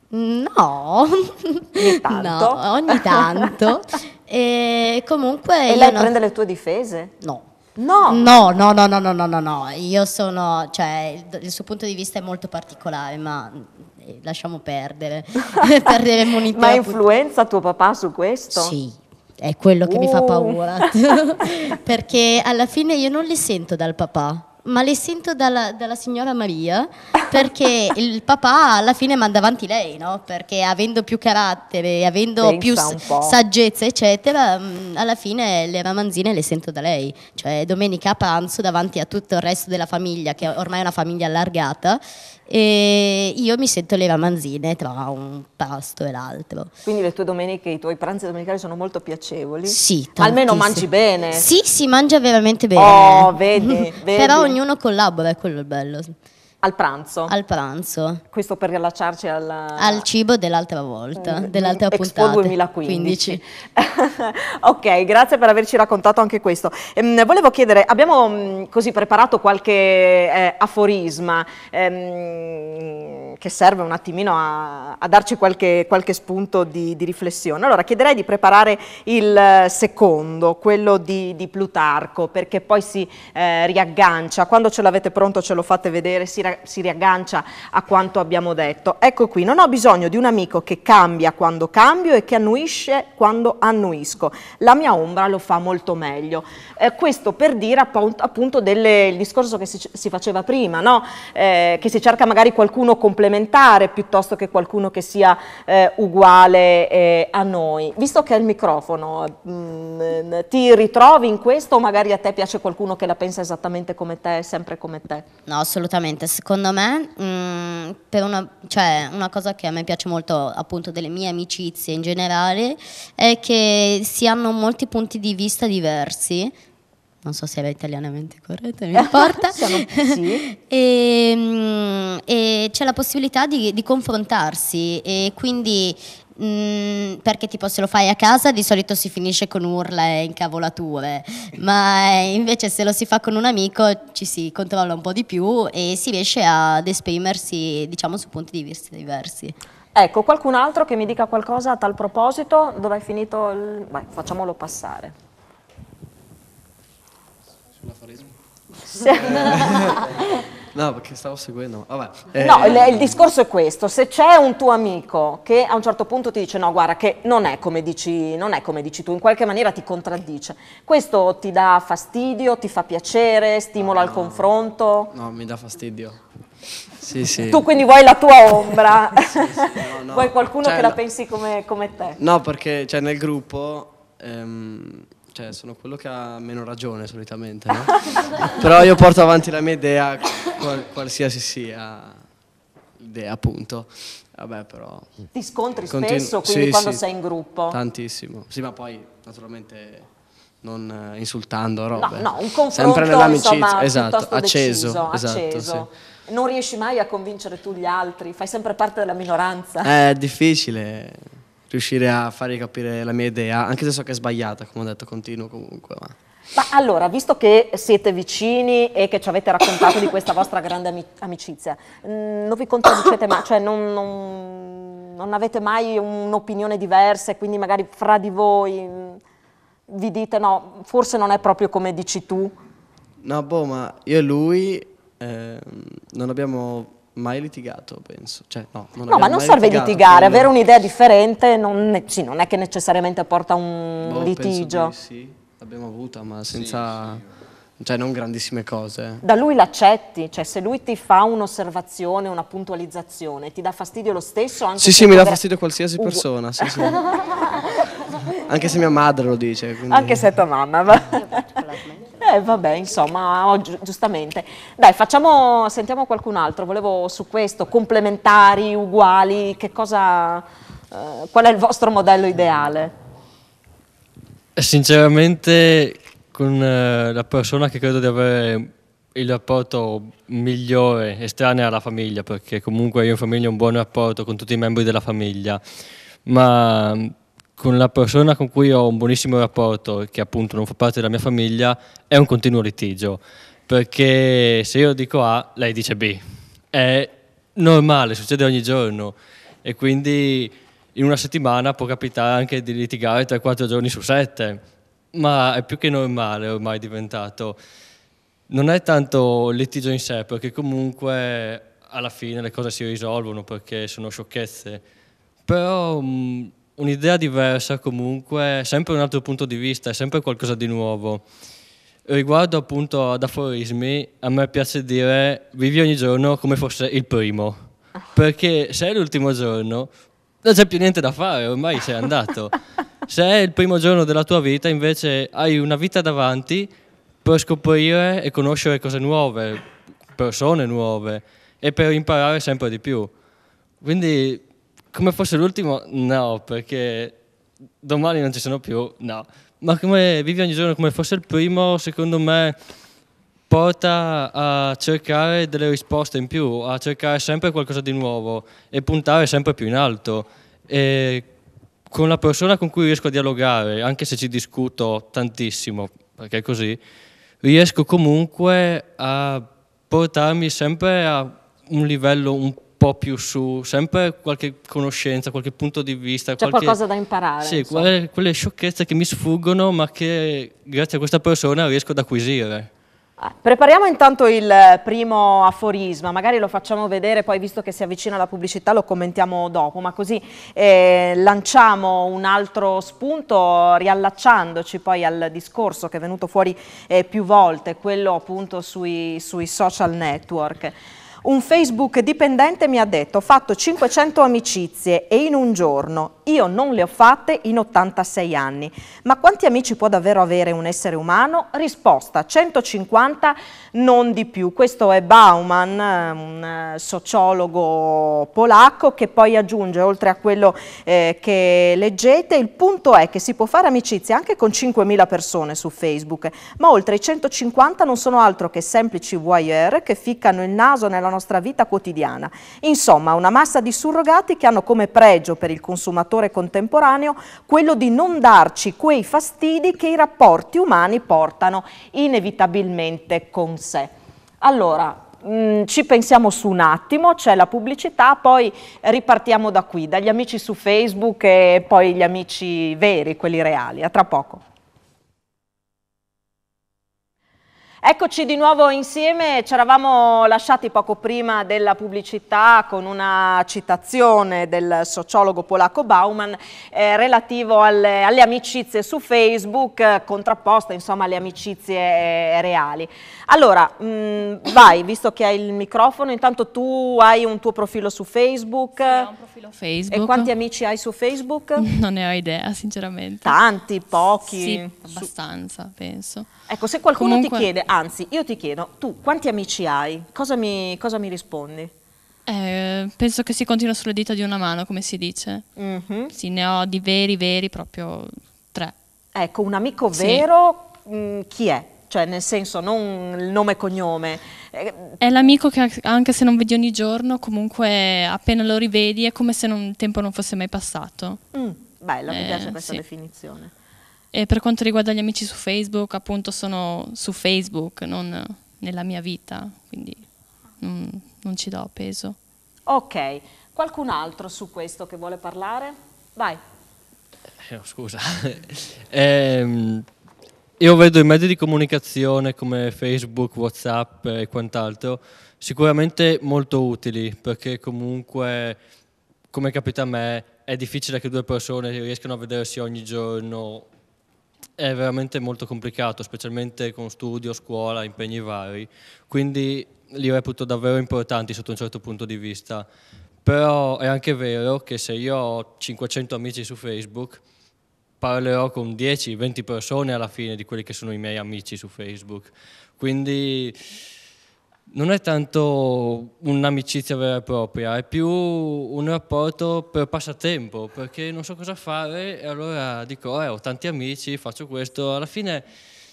No, ogni tanto. No, ogni tanto. E comunque... E lei prende le tue difese? No. No. No, io sono, cioè il suo punto di vista è molto particolare, ma lasciamo perdere. Perderemo un'intera. Ma influenza tuo papà su questo? Sì, è quello che mi fa paura. Perché alla fine io non le sento dal papà, ma le sento dalla signora Maria, perché il papà alla fine manda avanti lei, no? Perché avendo più carattere, avendo più saggezza, eccetera, alla fine le ramanzine le sento da lei. Cioè domenica a pranzo davanti a tutto il resto della famiglia, che ormai è una famiglia allargata, e io mi sento le ramanzine tra un pasto e l'altro. Quindi le tue domeniche, i tuoi pranzi domenicali sono molto piacevoli? Sì, almeno mangi bene? Sì, si mangia veramente bene. Oh, vedi. Però ognuno collabora, è quello il bello. Al pranzo? Al pranzo. Questo per riallacciarci al cibo dell'altra volta, dell'altra Expo puntata. 2015. Ok, grazie per averci raccontato anche questo. Volevo chiedere, abbiamo così preparato qualche aforisma che serve un attimino a darci qualche spunto di riflessione. Allora chiederei di preparare il secondo, quello di Plutarco, perché poi si riaggancia, quando ce l'avete pronto ce lo fate vedere, si riaggancia a quanto abbiamo detto. Ecco qui: non ho bisogno di un amico che cambia quando cambio e che annuisce quando annuisco. La mia ombra lo fa molto meglio. Questo per dire appunto il discorso che si faceva prima, no? Che si cerca magari qualcuno complementare piuttosto che qualcuno che sia uguale a noi. Visto che hai il microfono, ti ritrovi in questo o magari a te piace qualcuno che la pensa esattamente come te, sempre come te? No, assolutamente. Secondo me, per una cosa che a me piace molto appunto delle mie amicizie in generale è che si hanno molti punti di vista diversi. Non so se era italianamente corretto, mi importa. Sì. e c'è la possibilità di confrontarsi, e quindi perché tipo se lo fai a casa di solito si finisce con urla e incavolature, ma invece se lo si fa con un amico ci si controlla un po' di più e si riesce ad esprimersi, diciamo, su punti di vista diversi. Ecco, qualcun altro che mi dica qualcosa a tal proposito? Dove è finito il... Vai, facciamolo passare. Sull'aforismo? Sì. No, perché stavo seguendo. Vabbè. No, il discorso è questo: se c'è un tuo amico che a un certo punto ti dice no, guarda, che non è come dici tu, in qualche maniera ti contraddice, questo ti dà fastidio, ti fa piacere, stimola il confronto? No, mi dà fastidio. Sì. Tu quindi vuoi la tua ombra? No. Vuoi qualcuno Cioè, che la pensi come te? No, perché nel gruppo sono quello che ha meno ragione solitamente, no? Però io porto avanti la mia idea, qualsiasi sia l'idea, appunto. Vabbè, però... Ti scontri spesso, quindi quando sei in gruppo? Tantissimo. Sì, ma poi naturalmente non insultando robe. No, un confronto, sempre nell'amicizia, insomma, esatto, acceso. Esatto, sì. Non riesci mai a convincere tu gli altri? Fai sempre parte della minoranza? È difficile riuscire a fargli capire la mia idea, anche se so che è sbagliata, come ho detto, continuo comunque. Ma allora, visto che siete vicini e che ci avete raccontato di questa vostra grande amicizia, non vi contraddicete mai? Cioè non avete mai un'opinione diversa e quindi magari fra di voi vi dite no, forse non è proprio come dici tu? No, ma io e lui non abbiamo mai litigato, penso. No, ma non serve litigare, avere un'idea differente non è che necessariamente porta a un litigio. Sì, l'abbiamo avuta, ma senza, non grandissime cose. Da lui l'accetti? Cioè, se lui ti fa un'osservazione, una puntualizzazione, ti dà fastidio lo stesso? Anche Sì, mi dà fastidio qualsiasi persona, sì. Anche se mia madre lo dice. Quindi... Anche se tua mamma. Vabbè, insomma, giustamente. Dai, sentiamo qualcun altro. Volevo su questo, complementari, uguali, qual è il vostro modello ideale? Sinceramente, con la persona che credo di avere il rapporto migliore, estranea alla famiglia, perché comunque io in famiglia ho un buon rapporto con tutti i membri della famiglia, ma con la persona con cui ho un buonissimo rapporto, che appunto non fa parte della mia famiglia, è un continuo litigio, perché se io dico A, lei dice B. È normale, succede ogni giorno, e quindi in una settimana può capitare anche di litigare 3-4 giorni su 7, ma è più che normale ormai diventato. Non è tanto il litigio in sé, perché comunque alla fine le cose si risolvono perché sono sciocchezze, però un'idea diversa comunque, sempre un altro punto di vista, è sempre qualcosa di nuovo. Riguardo appunto ad aforismi, a me piace dire vivi ogni giorno come fosse il primo, perché se è l'ultimo giorno non c'è più niente da fare, ormai sei andato. Se è il primo giorno della tua vita invece hai una vita davanti per scoprire e conoscere cose nuove, persone nuove e per imparare sempre di più. Quindi come fosse l'ultimo? No, perché domani non ci sono più, no. Ma come vivi ogni giorno come fosse il primo, secondo me porta a cercare delle risposte in più, a cercare sempre qualcosa di nuovo e puntare sempre più in alto. E con la persona con cui riesco a dialogare, anche se ci discuto tantissimo, perché è così, riesco comunque a portarmi sempre a un livello un po' più su, sempre qualche conoscenza, qualche punto di vista. C'è qualcosa da imparare. Sì, quelle sciocchezze che mi sfuggono, ma che grazie a questa persona riesco ad acquisire. Prepariamo intanto il primo aforisma, magari lo facciamo vedere, poi visto che si avvicina la pubblicità lo commentiamo dopo, ma così lanciamo un altro spunto riallacciandoci poi al discorso che è venuto fuori più volte, quello appunto sui social network. Un Facebook dipendente mi ha detto: ho fatto 500 amicizie e in un giorno. Io non le ho fatte in 86 anni. Ma quanti amici può davvero avere un essere umano? Risposta: 150, non di più. Questo è Bauman, un sociologo polacco, che poi aggiunge, oltre a quello che leggete, il punto è che si può fare amicizia anche con 5.000 persone su Facebook, ma oltre i 150 non sono altro che semplici voyeur che ficcano il naso nella nella nostra vita quotidiana. Insomma, una massa di surrogati che hanno come pregio per il consumatore contemporaneo quello di non darci quei fastidi che i rapporti umani portano inevitabilmente con sé. Allora, ci pensiamo su un attimo, c'è la pubblicità, poi ripartiamo da qui, dagli amici su Facebook e poi gli amici veri, quelli reali. A tra poco. Eccoci di nuovo insieme, ci eravamo lasciati poco prima della pubblicità con una citazione del sociologo polacco Bauman relativo alle amicizie su Facebook, contrapposta insomma alle amicizie reali. Allora, vai, visto che hai il microfono, intanto tu hai un tuo profilo su Facebook. Sì, ho un profilo Facebook. E quanti amici hai su Facebook? Non ne ho idea, sinceramente. Tanti, pochi? Sì, abbastanza, penso. Ecco, se qualcuno Comunque... ti chiede, anzi, io ti chiedo, tu quanti amici hai? Cosa mi rispondi? Penso che si continua sulle dita di una mano, come si dice. Sì, ne ho di veri, proprio 3. Ecco, un amico vero, chi è? Cioè, nel senso, non il nome e cognome. È l'amico che anche se non vedi ogni giorno, comunque appena lo rivedi è come se il tempo non fosse mai passato. Bella, mi piace questa definizione. E per quanto riguarda gli amici su Facebook, appunto sono su Facebook, non nella mia vita, quindi non ci do peso. Ok, qualcun altro su questo che vuole parlare? Vai. Scusa. Io vedo i mezzi di comunicazione come Facebook, WhatsApp e quant'altro sicuramente molto utili, perché comunque, come capita a me, è difficile che 2 persone riescano a vedersi ogni giorno. È veramente molto complicato, specialmente con studio, scuola, impegni vari, quindi li reputo davvero importanti sotto un certo punto di vista. Però è anche vero che se io ho 500 amici su Facebook, parlerò con 10-20 persone alla fine di quelli che sono i miei amici su Facebook. Quindi non è tanto un'amicizia vera e propria, è più un rapporto per passatempo, perché non so cosa fare e allora dico ho tanti amici, faccio questo, alla fine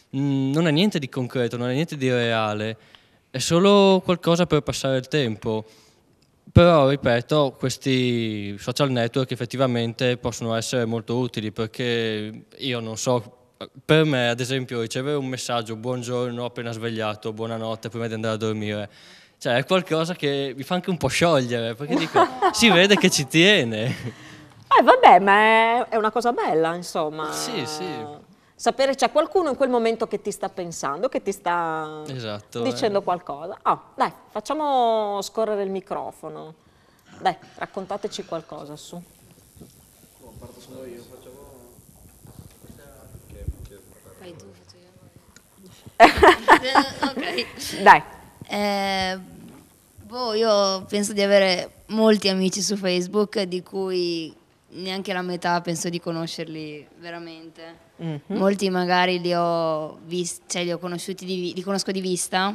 non è niente di concreto, non è niente di reale, è solo qualcosa per passare il tempo. Però, ripeto, questi social network effettivamente possono essere molto utili, perché io non so, per me ad esempio ricevere un messaggio buongiorno appena svegliato, buonanotte prima di andare a dormire, cioè è qualcosa che mi fa anche un po' sciogliere, perché dico, si vede che ci tiene. Vabbè, ma è una cosa bella, insomma. Sì. Sapere c'è qualcuno in quel momento che ti sta pensando, che ti sta dicendo qualcosa. Dai, facciamo scorrere il microfono. Dai, raccontateci qualcosa, su. Parto solo io, Fai tu, faccio io. Ok. Dai. Io penso di avere molti amici su Facebook, di cui neanche la metà penso di conoscerli veramente. Molti magari li ho conosciuti, li conosco di vista,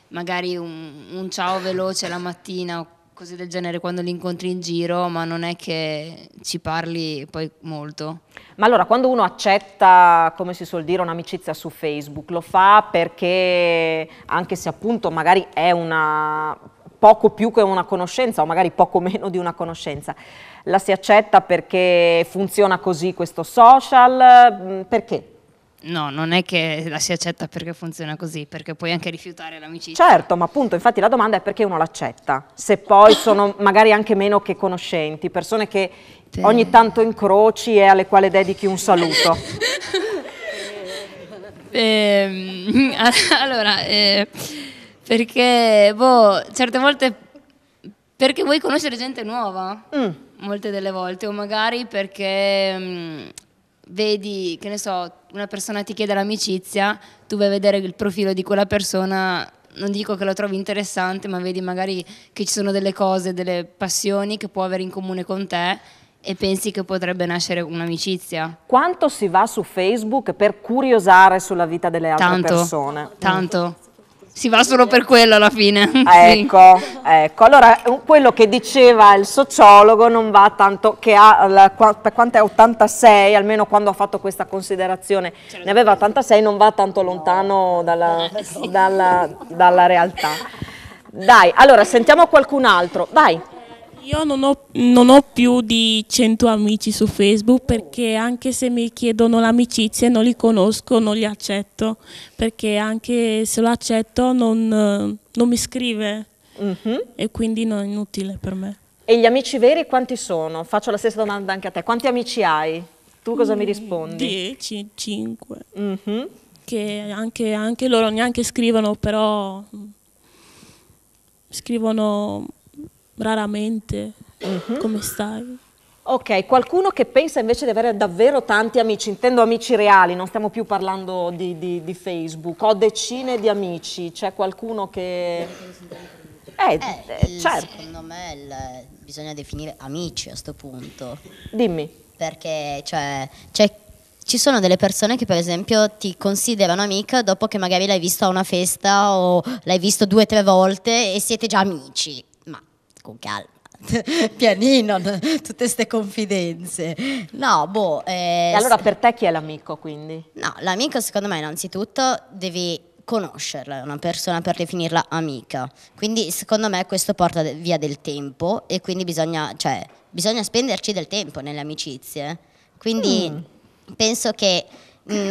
magari un ciao veloce la mattina o cose del genere quando li incontri in giro, ma non è che ci parli poi molto. Ma allora, quando uno accetta, come si suol dire, un'amicizia su Facebook, lo fa perché, anche se appunto magari è poco più che una conoscenza o magari poco meno di una conoscenza, la si accetta perché funziona così questo social? Perché? No, non è che la si accetta perché funziona così, perché puoi anche rifiutare l'amicizia. Certo, ma appunto, infatti la domanda è perché uno l'accetta, se poi sono magari anche meno che conoscenti, persone che ogni tanto incroci e alle quali dedichi un saluto. Allora, perché certe volte perché vuoi conoscere gente nuova, molte delle volte, o magari perché vedi, che ne so, una persona ti chiede l'amicizia, tu vai a vedere il profilo di quella persona, non dico che lo trovi interessante, ma vedi magari che ci sono delle cose, delle passioni che può avere in comune con te e pensi che potrebbe nascere un'amicizia. Quanto si va su Facebook per curiosare sulla vita delle altre persone? Tanto. Si va solo per quello alla fine. Ecco, allora quello che diceva il sociologo non va tanto, che per quanto è 86, almeno quando ha fatto questa considerazione, ne aveva 86, non va tanto lontano dalla realtà. Dai, allora sentiamo qualcun altro, vai. Io non ho più di 100 amici su Facebook, perché anche se mi chiedono l'amicizia non li conosco, non li accetto, perché anche se lo accetto non mi scrive e quindi non è inutile per me. E gli amici veri quanti sono? Faccio la stessa domanda anche a te. Quanti amici hai? Tu cosa mi rispondi? 10, 5. Che anche loro neanche scrivono, però scrivono raramente come stai. Ok, qualcuno che pensa invece di avere davvero tanti amici, intendo amici reali, non stiamo più parlando di Facebook, ho decine di amici, c'è qualcuno che... certo. Secondo me bisogna definire amici a sto punto. Dimmi. Perché ci sono delle persone che per esempio ti considerano amica dopo che magari l'hai visto a una festa o l'hai visto 2 o 3 volte e siete già amici. Ma con calma, pianino, tutte queste confidenze. No, E allora per te chi è l'amico quindi? No, l'amico secondo me innanzitutto devi conoscerla, una persona per definirla amica. Quindi secondo me questo porta via del tempo e quindi bisogna spenderci del tempo nelle amicizie. Quindi penso che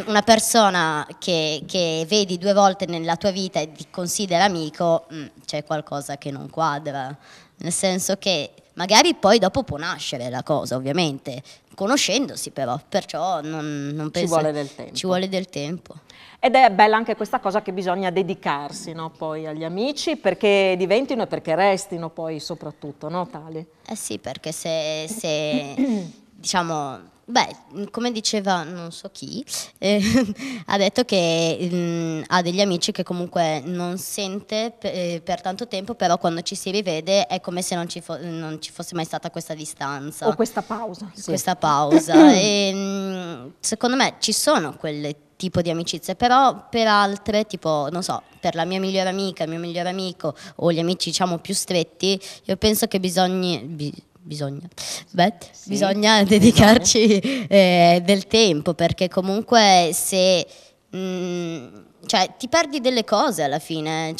una persona che vedi 2 volte nella tua vita e ti considera amico, c'è qualcosa che non quadra. Nel senso che magari poi dopo può nascere la cosa, ovviamente, conoscendosi però, perciò non penso... Ci vuole del tempo. Ci vuole del tempo. Ed è bella anche questa cosa che bisogna dedicarsi, no, poi agli amici, perché diventino e perché restino poi soprattutto, no, tali? Eh sì, perché se diciamo... Beh, come diceva non so chi, ha detto che ha degli amici che comunque non sente per tanto tempo, però quando ci si rivede è come se non ci fosse mai stata questa distanza. O questa pausa. Sì. Questa pausa. E, secondo me ci sono quelle tipo di amicizie, però per altre, tipo, non so, per la mia migliore amica, il mio migliore amico o gli amici diciamo più stretti, io penso che bisogna dedicarci del tempo, perché comunque se ti perdi delle cose alla fine,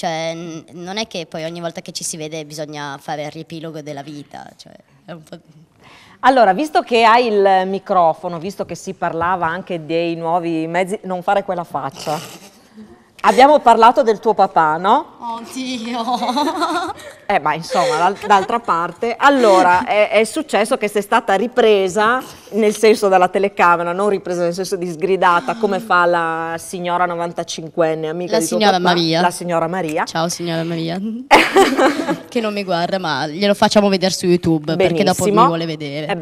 non è che poi ogni volta che ci si vede bisogna fare il riepilogo della vita, è un po'... Allora, visto che hai il microfono, visto che si parlava anche dei nuovi mezzi, non fare quella faccia. Abbiamo parlato del tuo papà, no? Oddio! Ma insomma, d'altra parte. Allora, è successo che sei stata ripresa, nel senso dalla telecamera, non ripresa nel senso di sgridata, come fa la signora 95enne, amica di tuo papà. Maria. La signora Maria. Ciao signora Maria. Che non mi guarda, ma glielo facciamo vedere su YouTube, perché dopo mi vuole vedere.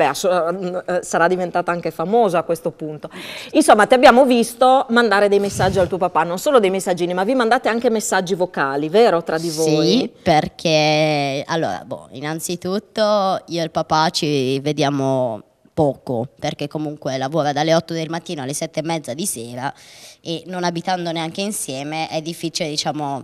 Sarà diventata anche famosa a questo punto. Insomma, ti abbiamo visto mandare dei messaggi al tuo papà, non solo dei messaggini, ma vi mandate anche messaggi vocali, vero, tra di voi? Sì, perché, allora, innanzitutto io e il papà ci vediamo poco, perché comunque lavora dalle 8 del mattino alle 7:30 di sera e non abitando neanche insieme è difficile, diciamo,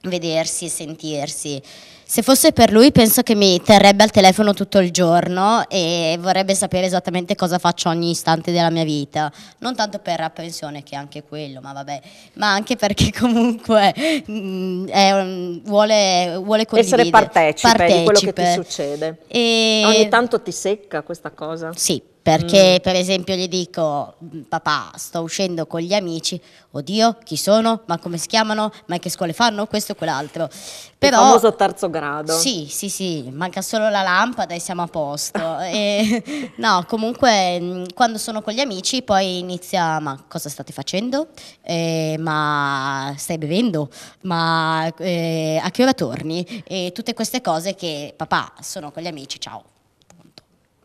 vedersi e sentirsi. Se fosse per lui penso che mi terrebbe al telefono tutto il giorno e vorrebbe sapere esattamente cosa faccio ogni istante della mia vita, non tanto per apprensione, che è anche quello, ma vabbè, ma anche perché comunque vuole condividere, essere partecipe di quello che ti succede. E ogni tanto ti secca questa cosa? Sì, perché per esempio gli dico: papà, sto uscendo con gli amici, oddio, chi sono? Ma come si chiamano? Ma che scuole fanno? Questo e quell'altro. Però, il famoso terzo grado. Sì, manca solo la lampada e siamo a posto. No, comunque quando sono con gli amici poi inizia: ma cosa state facendo? Ma stai bevendo? Ma a che ora torni? E tutte queste cose che, papà, sono con gli amici, ciao.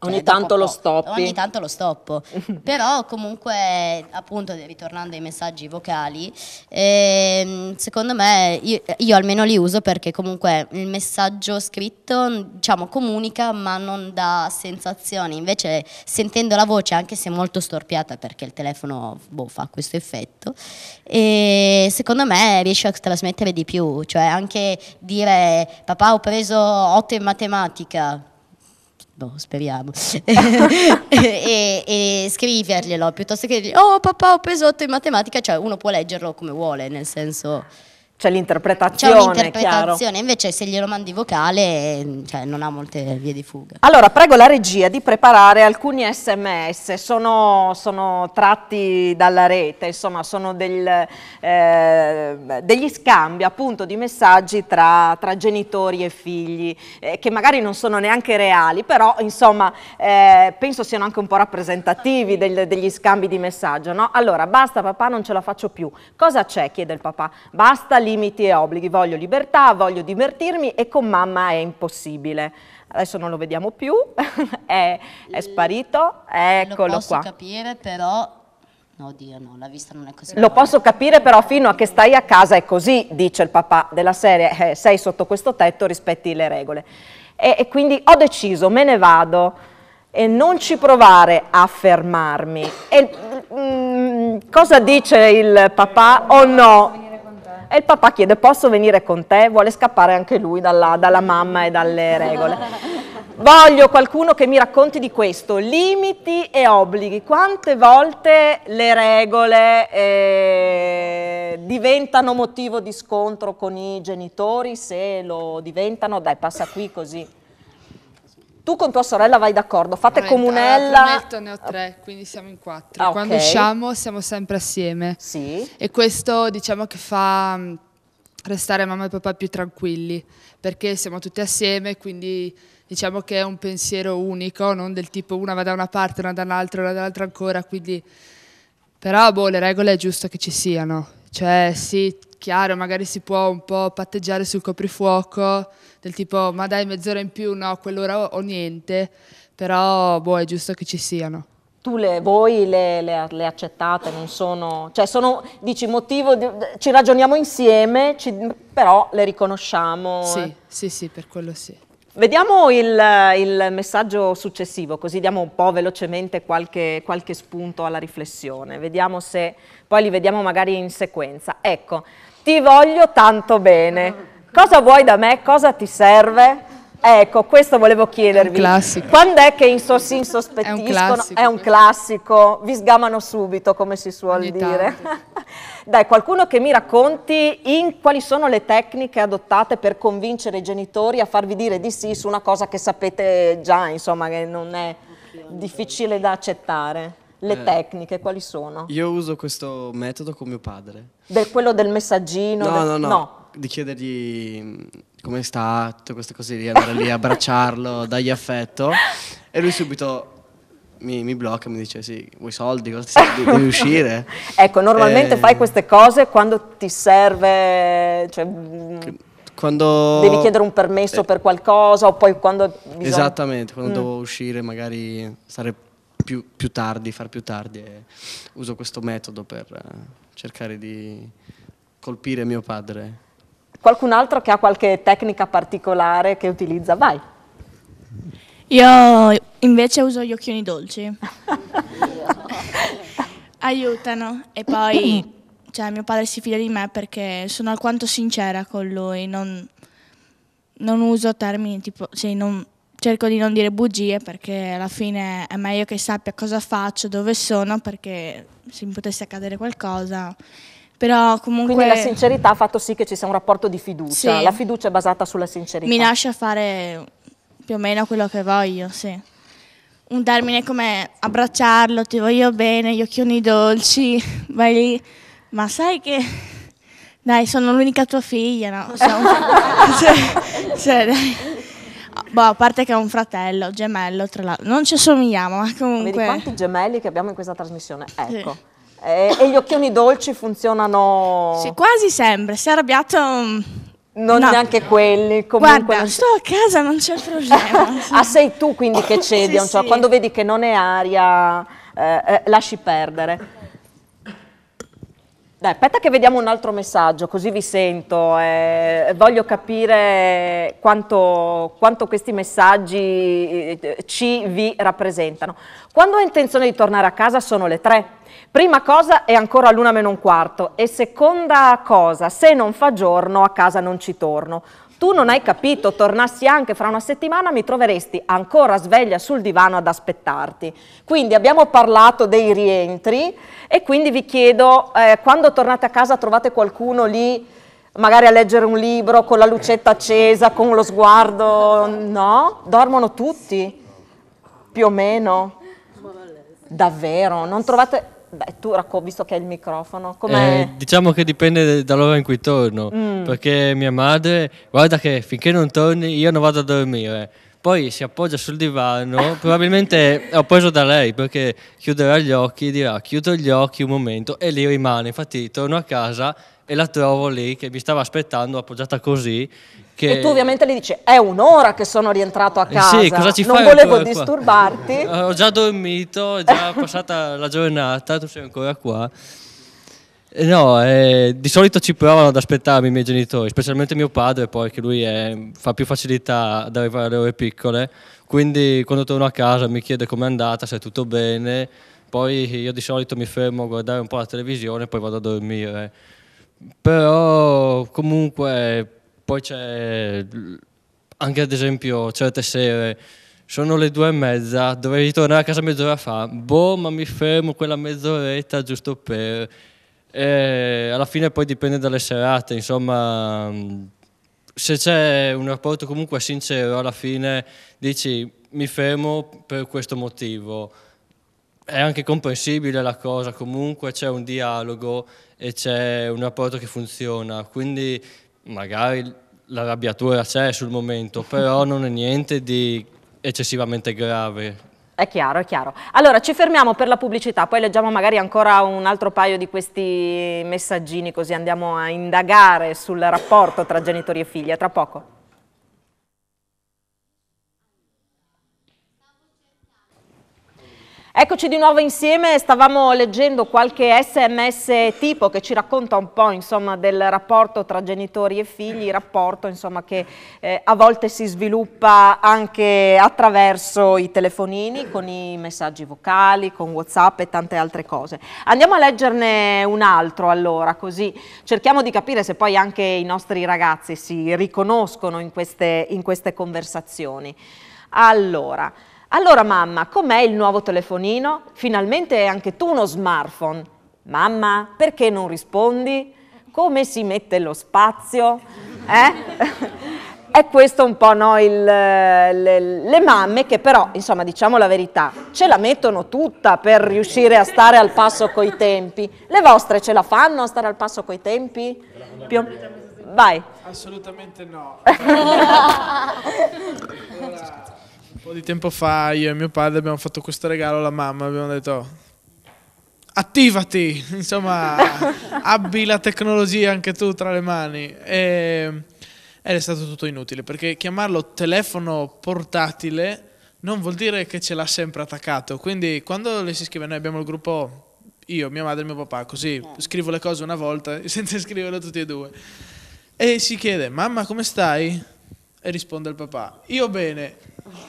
Ogni tanto lo stoppi. Ogni tanto lo stoppo. Però comunque, appunto, ritornando ai messaggi vocali, secondo me, io almeno li uso perché comunque il messaggio scritto, diciamo, comunica ma non dà sensazioni. Invece sentendo la voce, anche se molto storpiata, perché il telefono fa questo effetto, e secondo me riesce a trasmettere di più. Cioè anche dire: papà, ho preso 8 in matematica, speriamo, e scriverglielo piuttosto che dire: oh papà, ho preso 8 in matematica. Cioè uno può leggerlo come vuole, nel senso C'è C'è l'interpretazione, un'interpretazione, invece se glielo mandi vocale, cioè, non ha molte vie di fuga. Allora, prego la regia di preparare alcuni SMS, sono tratti dalla rete, insomma, sono degli scambi appunto di messaggi tra genitori e figli, che magari non sono neanche reali, però insomma penso siano anche un po' rappresentativi degli scambi di messaggio, no? Allora, basta papà, non ce la faccio più. Cosa c'è? Chiede il papà. Basta limiti e obblighi, voglio libertà, voglio divertirmi e con mamma è impossibile. Adesso non lo vediamo più, è sparito, eccolo Lo posso qua. capire, però... Oddio, no, la vista non è così. Lo posso capire, però fino a che stai a casa è così, dice il papà della serie, sei sotto questo tetto, rispetti le regole. E quindi ho deciso, me ne vado e non ci provare a fermarmi. Cosa dice il papà? Oh no! E il papà chiede, posso venire con te? Vuole scappare anche lui dalla mamma e dalle regole. Voglio qualcuno che mi racconti di questo, limiti e obblighi. Quante volte le regole diventano motivo di scontro con i genitori? Se lo diventano, dai, passa qui così. Tu con tua sorella vai d'accordo, fate comunella. Prometto, ne ho 3, quindi siamo in 4. Ah, Quando ok. usciamo siamo sempre assieme. Sì. E questo diciamo che fa restare mamma e papà più tranquilli, perché siamo tutti assieme, quindi diciamo che è un pensiero unico, non del tipo una va da una parte, una dall'altra, una dall'altra ancora, quindi... Però boh, le regole è giusto che ci siano. Cioè sì, chiaro, magari si può un po' patteggiare sul coprifuoco, del tipo ma dai mezz'ora in più, no, quell'ora o niente, però boh, è giusto che ci siano. Voi le accettate, non sono, cioè sono, dici, motivo, ci ragioniamo insieme, però le riconosciamo. Sì, per quello sì. Vediamo il messaggio successivo, così diamo un po' velocemente qualche spunto alla riflessione, vediamo se poi li vediamo magari in sequenza. Ecco, ti voglio tanto bene, cosa vuoi da me, cosa ti serve? Ecco, questo volevo chiedervi. È un classico. Quando è che si insospettiscono? È un classico. È un classico, vi sgamano subito, come si suol dire. Dai, qualcuno che mi racconti quali sono le tecniche adottate per convincere i genitori a farvi dire di sì su una cosa che sapete già, insomma, che non è difficile da accettare. Le tecniche, quali sono? Io uso questo metodo con mio padre. Quello del messaggino? No. Di chiedergli come sta, tutte queste cose lì, andare lì, abbracciarlo, dargli affetto. E lui subito mi blocca, mi dice sì, vuoi soldi, devi uscire. Ecco, normalmente fai queste cose quando ti serve, cioè quando devi chiedere un permesso per qualcosa o poi quando bisogna... Esattamente, quando devo uscire, magari stare più tardi, far più tardi, e uso questo metodo per cercare di colpire mio padre. Qualcun altro che ha qualche tecnica particolare che utilizza? Vai. Io invece uso gli occhioni dolci. Aiutano. E poi cioè, mio padre si fida di me perché sono alquanto sincera con lui. Non uso termini tipo... cerco di non dire bugie perché alla fine è meglio che sappia cosa faccio, dove sono, perché se mi potesse accadere qualcosa... Però comunque... Quindi la sincerità ha fatto sì che ci sia un rapporto di fiducia. Sì. La fiducia è basata sulla sincerità. Mi lascia fare più o meno quello che voglio, sì. Un termine come abbracciarlo, ti voglio bene, gli occhioni dolci, vai lì, ma sai che... Dai, sono l'unica tua figlia, no? Dai. Boh, a parte che ho un fratello, gemello, tra l'altro. Non ci assomigliamo, ma comunque... Vedi quanti gemelli che abbiamo in questa trasmissione? Ecco. Sì. E gli occhioni dolci funzionano? Sì, quasi sempre. Se è arrabbiato... Non neanche quelli. Comunque guarda, sto a casa, non c'è problema. Sì. Ah, sei tu quindi che cedi, sì, cioè, quando vedi che non è aria, lasci perdere. Dai, aspetta che vediamo un altro messaggio, così vi sento. Voglio capire quanto questi messaggi vi rappresentano. Quando ho intenzione di tornare a casa sono le 3. Prima cosa è ancora l'1:45 e seconda cosa, se non fa giorno a casa non ci torno. Tu non hai capito, tornassi anche fra una settimana mi troveresti ancora sveglia sul divano ad aspettarti. Quindi abbiamo parlato dei rientri e quindi vi chiedo, quando tornate a casa trovate qualcuno lì Magari a leggere un libro con la lucetta accesa, con lo sguardo, no? Dormono tutti, più o meno. Davvero? Non trovate... Beh, tu Racco, visto che hai il microfono, com'è? Diciamo che dipende dall'ora in cui torno, perché mia madre, guarda che finché non torni io non vado a dormire. Poi si appoggia sul divano, probabilmente ho preso da lei, perché chiuderà gli occhi e dirà chiudo gli occhi un momento e lì rimane. Infatti torno a casa e la trovo lì che mi stava aspettando appoggiata così. Che... E tu ovviamente gli dici, è un'ora che sono rientrato a casa, sì, cosa ci non fai volevo ancora qua? disturbarti. Ho già dormito, è già passata la giornata, tu sei ancora qua. No, di solito ci provano ad aspettarmi i miei genitori, specialmente mio padre, poi che lui fa più facilità ad arrivare alle ore piccole, quindi quando torno a casa mi chiede com'è andata, se è tutto bene, poi io di solito mi fermo a guardare un po' la televisione e poi vado a dormire. Però comunque poi c'è anche ad esempio certe sere, sono le 2:30, dovrei ritornare a casa mezz'ora fa, ma mi fermo quella mezz'oretta giusto per... alla fine poi dipende dalle serate, insomma, se c'è un rapporto comunque sincero alla fine dici mi fermo per questo motivo. È anche comprensibile la cosa, comunque c'è un dialogo e c'è un rapporto che funziona, quindi magari l'arrabbiatura c'è sul momento, però non è niente di eccessivamente grave. È chiaro, è chiaro. Allora ci fermiamo per la pubblicità, poi leggiamo magari ancora un altro paio di questi messaggini, così andiamo a indagare sul rapporto tra genitori e figli. A tra poco. Eccoci di nuovo insieme, stavamo leggendo qualche SMS tipo che ci racconta un po' insomma del rapporto tra genitori e figli, rapporto insomma che a volte si sviluppa anche attraverso i telefonini, con i messaggi vocali, con WhatsApp e tante altre cose. Andiamo a leggerne un altro allora, così cerchiamo di capire se poi anche i nostri ragazzi si riconoscono in queste conversazioni. Allora mamma, com'è il nuovo telefonino? Finalmente anche tu uno smartphone. Mamma, perché non rispondi? Come si mette lo spazio? È questo un po' no, le mamme che però, insomma, diciamo la verità, ce la mettono tutta per riuscire a stare al passo coi tempi. Le vostre ce la fanno a stare al passo coi tempi? Vai. Assolutamente no. Un po' di tempo fa io e mio padre abbiamo fatto questo regalo alla mamma, abbiamo detto attivati, insomma abbi la tecnologia anche tu tra le mani ed è stato tutto inutile perché chiamarlo telefono portatile non vuol dire che ce l'ha sempre attaccato, quindi quando le si scrive, noi abbiamo il gruppo io, mia madre e mio papà, così scrivo le cose una volta senza scriverle tutti e due e si chiede mamma come stai? E risponde il papà, io bene,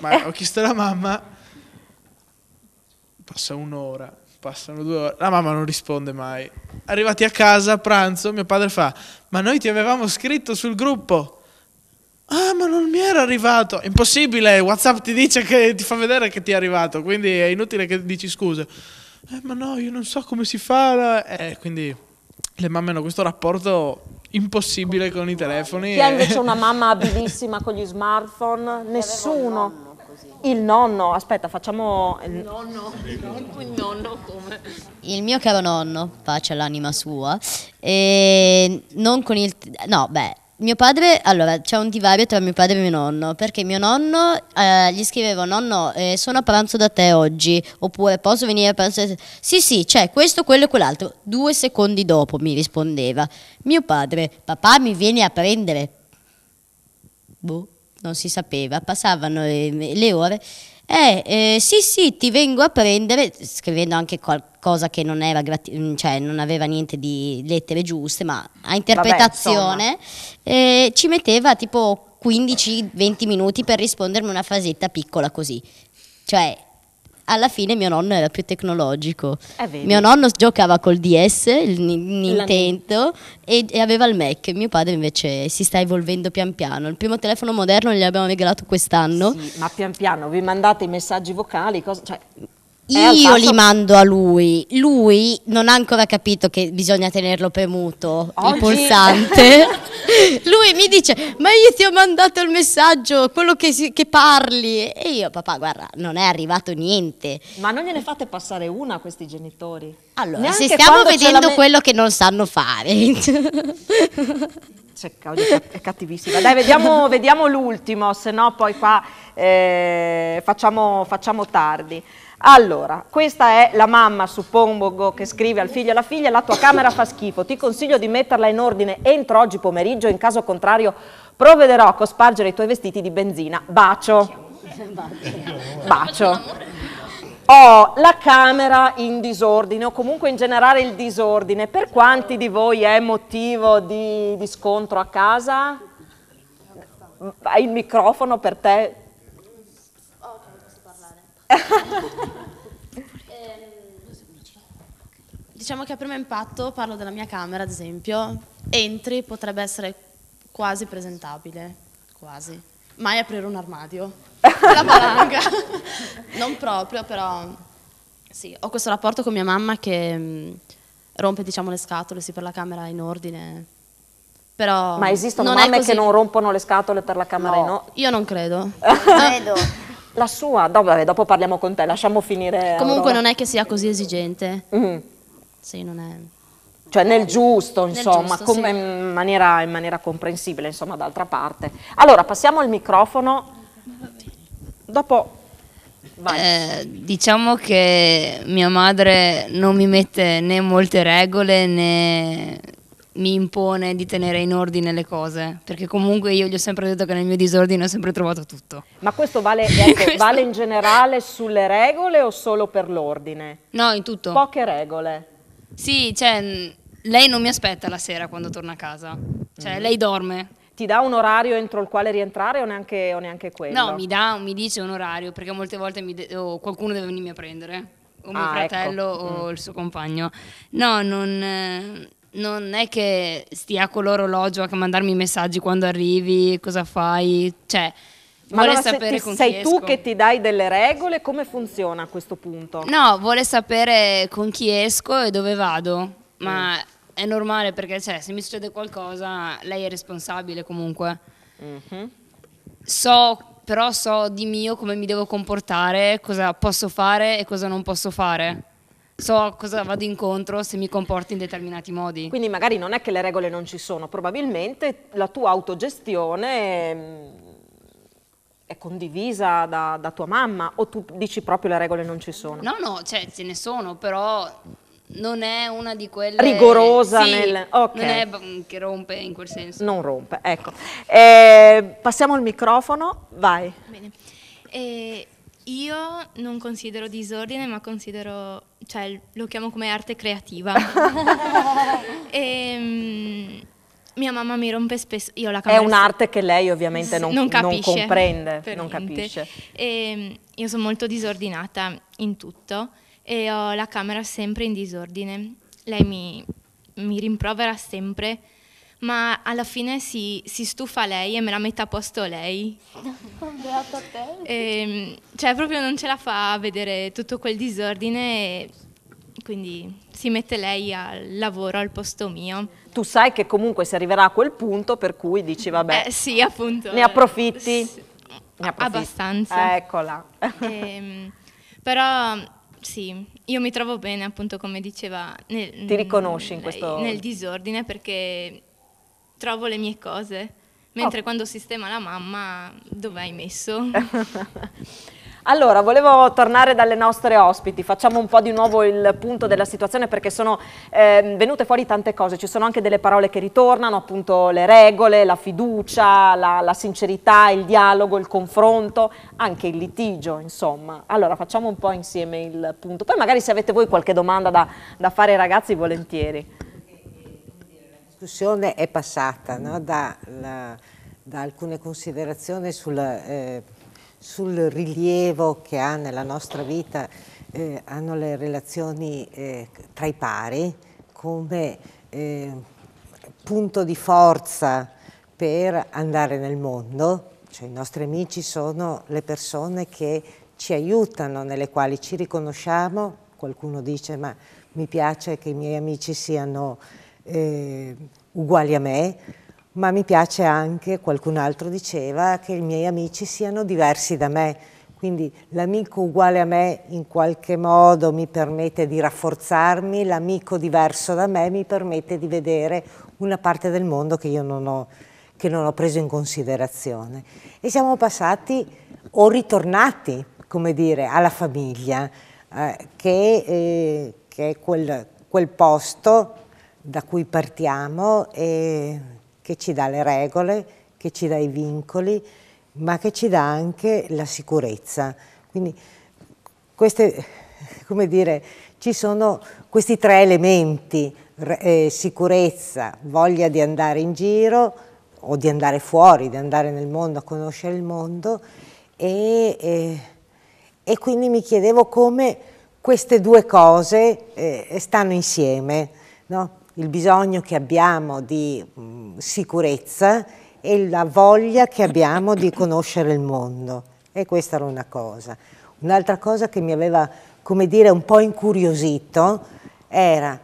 ma ho chiesto alla mamma, passa un'ora, passano 2 ore, la mamma non risponde mai. Arrivati a casa a pranzo, mio padre fa, ma noi ti avevamo scritto sul gruppo. Ah, ma non mi era arrivato. Impossibile, WhatsApp ti dice che ti fa vedere che ti è arrivato, quindi è inutile che dici scusa. Ma no, io non so come si fa. Quindi le mamme hanno questo rapporto impossibile con i telefoni. Chi ha invece una mamma abilissima con gli smartphone? Nessuno. Il nonno, aspetta, facciamo il nonno. Il nonno come? Il mio caro nonno, pace all'anima sua, e non con il... No, beh, mio padre, allora c'è un divario tra mio padre e mio nonno, perché mio nonno gli scrivevo nonno sono a pranzo da te oggi, oppure posso venire a pranzo da te? Sì, c'è questo, quello e quell'altro. 2 secondi dopo mi rispondeva mio padre, papà mi vieni a prendere? Boh, non si sapeva, passavano le ore. Sì, ti vengo a prendere, scrivendo anche qualcosa che non era cioè non aveva niente di lettere giuste, ma a interpretazione. Ci metteva tipo 15-20 minuti per rispondermi una frasetta piccola così. Cioè, alla fine mio nonno era più tecnologico. Mio nonno giocava col DS, il Nintendo, e aveva il Mac. Mio padre invece si sta evolvendo pian piano. Il primo telefono moderno gli abbiamo regalato quest'anno. Sì, ma pian piano vi mandate i messaggi vocali? Cioè... io li mando a lui. Lui non ha ancora capito che bisogna tenerlo premuto, il pulsante. Lui mi dice: ma io ti ho mandato il messaggio, quello che parli. E io: papà, guarda, non è arrivato niente. Ma non gliene fate passare una a questi genitori? Allora, Neanche se stiamo quando c'è vedendo la quello che non sanno fare. È cattivissima. Dai, vediamo l'ultimo, se no poi qua facciamo tardi. Allora, questa è la mamma, suppongo, che scrive al figlio e alla figlia: la tua camera fa schifo, ti consiglio di metterla in ordine entro oggi pomeriggio, in caso contrario provvederò a cospargere i tuoi vestiti di benzina. Bacio. Bacio. Ho la camera in disordine, o comunque in generale il disordine. Per quanti di voi è motivo di scontro a casa? Hai il microfono per te? Diciamo che a primo impatto, parlo della mia camera ad esempio, entri, potrebbe essere quasi presentabile, quasi. Mai aprire un armadio, la palanca, non proprio, però sì, ho questo rapporto con mia mamma che rompe, diciamo, le scatole, sì, per la camera in ordine, però... Ma esistono non è mamme così... che non rompono le scatole per la camera in ordine? Io non credo. La sua? No, vabbè, dopo parliamo con te, lasciamo finire. Comunque Aurora. non è che sia così esigente. Sì, non è... Cioè nel giusto, insomma, giusto, sì. in maniera comprensibile, insomma, d'altra parte. Allora, passiamo il microfono. Dopo... Diciamo che mia madre non mi mette né molte regole né mi impone di tenere in ordine le cose, perché comunque io gli ho sempre detto che nel mio disordine ho sempre trovato tutto. Ma questo vale, ecco, vale in generale sulle regole o solo per l'ordine? No, in tutto. Poche regole. Sì, cioè lei non mi aspetta la sera quando torna a casa, cioè lei dorme. Ti dà un orario entro il quale rientrare o neanche quello? No, mi dice un orario, perché molte volte qualcuno deve venirmi a prendere, o mio fratello ecco. o il suo compagno. No, non è che stia con l'orologio a mandarmi messaggi quando arrivi, cosa fai, cioè Ma vuole allora sapere con chi sei tu esco. che ti dai delle regole? Come funziona a questo punto? No, vuole sapere con chi esco e dove vado, ma è normale perché se mi succede qualcosa lei è responsabile comunque. Però so di mio come mi devo comportare, cosa posso fare e cosa non posso fare. So a cosa vado incontro se mi comporto in determinati modi. Quindi magari non è che le regole non ci sono, probabilmente la tua autogestione è condivisa da tua mamma, o tu dici proprio le regole non ci sono? No, cioè ce ne sono, però non è una di quelle... Rigorosa sì, nel... ok. Non è che rompe in quel senso. Non rompe, ecco. Passiamo il microfono, vai. Bene. Io non considero disordine, ma considero, cioè lo chiamo come arte creativa. Mia mamma mi rompe spesso, io la camera... È un'arte che lei ovviamente non capisce, comprende, non niente. capisce. Io sono molto disordinata in tutto e ho la camera sempre in disordine. Lei mi rimprovera sempre, ma alla fine si stufa lei e me la mette a posto lei. Beata te. Cioè proprio non ce la fa a vedere tutto quel disordine e quindi si mette lei al lavoro al posto mio. Tu sai che comunque si arriverà a quel punto per cui dici vabbè, sì, appunto. Ne approfitti? Ne approfitti. Abbastanza. Eccola. Però sì, io mi trovo bene, appunto, come diceva, ti riconosci in questo... nel disordine, perché trovo le mie cose, mentre quando sistema la mamma, dove hai messo? Allora, volevo tornare dalle nostre ospiti, facciamo un po' di nuovo il punto della situazione perché sono venute fuori tante cose, ci sono anche delle parole che ritornano, appunto le regole, la fiducia, la sincerità, il dialogo, il confronto, anche il litigio, insomma. Allora, facciamo un po' insieme il punto, poi magari se avete voi qualche domanda da fare ai ragazzi, volentieri. La discussione è passata, no? da alcune considerazioni sul rilievo che ha nella nostra vita, hanno le relazioni tra i pari come punto di forza per andare nel mondo, cioè i nostri amici sono le persone che ci aiutano, nelle quali ci riconosciamo. Qualcuno dice ma mi piace che i miei amici siano uguali a me, ma mi piace anche, qualcun altro diceva, che i miei amici siano diversi da me. Quindi l'amico uguale a me in qualche modo mi permette di rafforzarmi, l'amico diverso da me mi permette di vedere una parte del mondo che io non ho preso in considerazione. E siamo passati o ritornati, come dire, alla famiglia, che è quel posto da cui partiamo e che ci dà le regole, che ci dà i vincoli, ma che ci dà anche la sicurezza. Quindi queste, come dire, ci sono questi tre elementi, sicurezza, voglia di andare in giro o di andare fuori, di andare nel mondo, a conoscere il mondo, e quindi mi chiedevo come queste due cose stanno insieme, no? Il bisogno che abbiamo di sicurezza e la voglia che abbiamo di conoscere il mondo. E questa era una cosa. Un'altra cosa che mi aveva, come dire, un po' incuriosito era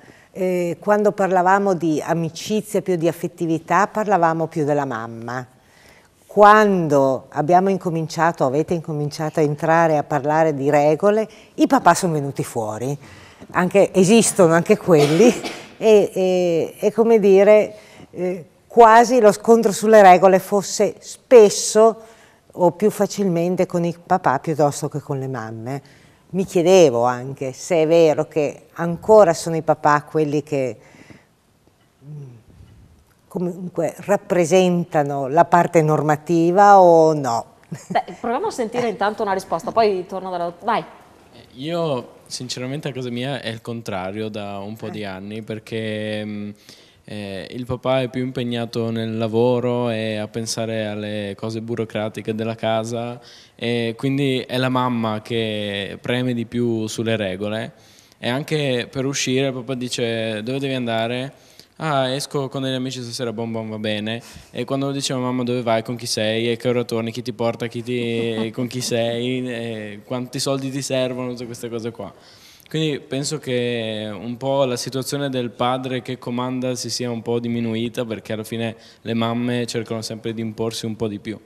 quando parlavamo di amicizia, più di affettività, parlavamo più della mamma. Quando abbiamo incominciato, avete incominciato a entrare a parlare di regole, i papà sono venuti fuori. Esistono anche quelli e come dire, quasi lo scontro sulle regole fosse spesso o più facilmente con i papà piuttosto che con le mamme. Mi chiedevo anche se è vero che ancora sono i papà quelli che comunque rappresentano la parte normativa o no. Beh, proviamo a sentire intanto una risposta, poi torno dalla... Vai. Io sinceramente a casa mia è il contrario da un po' di anni, perché il papà è più impegnato nel lavoro e a pensare alle cose burocratiche della casa, e quindi è la mamma che preme di più sulle regole. E anche per uscire il papà dice: dove devi andare? Ah, esco con degli amici stasera, bom bom, va bene. E quando lo diceva mamma dove vai, con chi sei, e che ora torni, chi ti porta, con chi sei, quanti soldi ti servono, tutte queste cose qua. Quindi penso che un po' la situazione del padre che comanda si sia un po' diminuita, perché alla fine le mamme cercano sempre di imporsi un po' di più.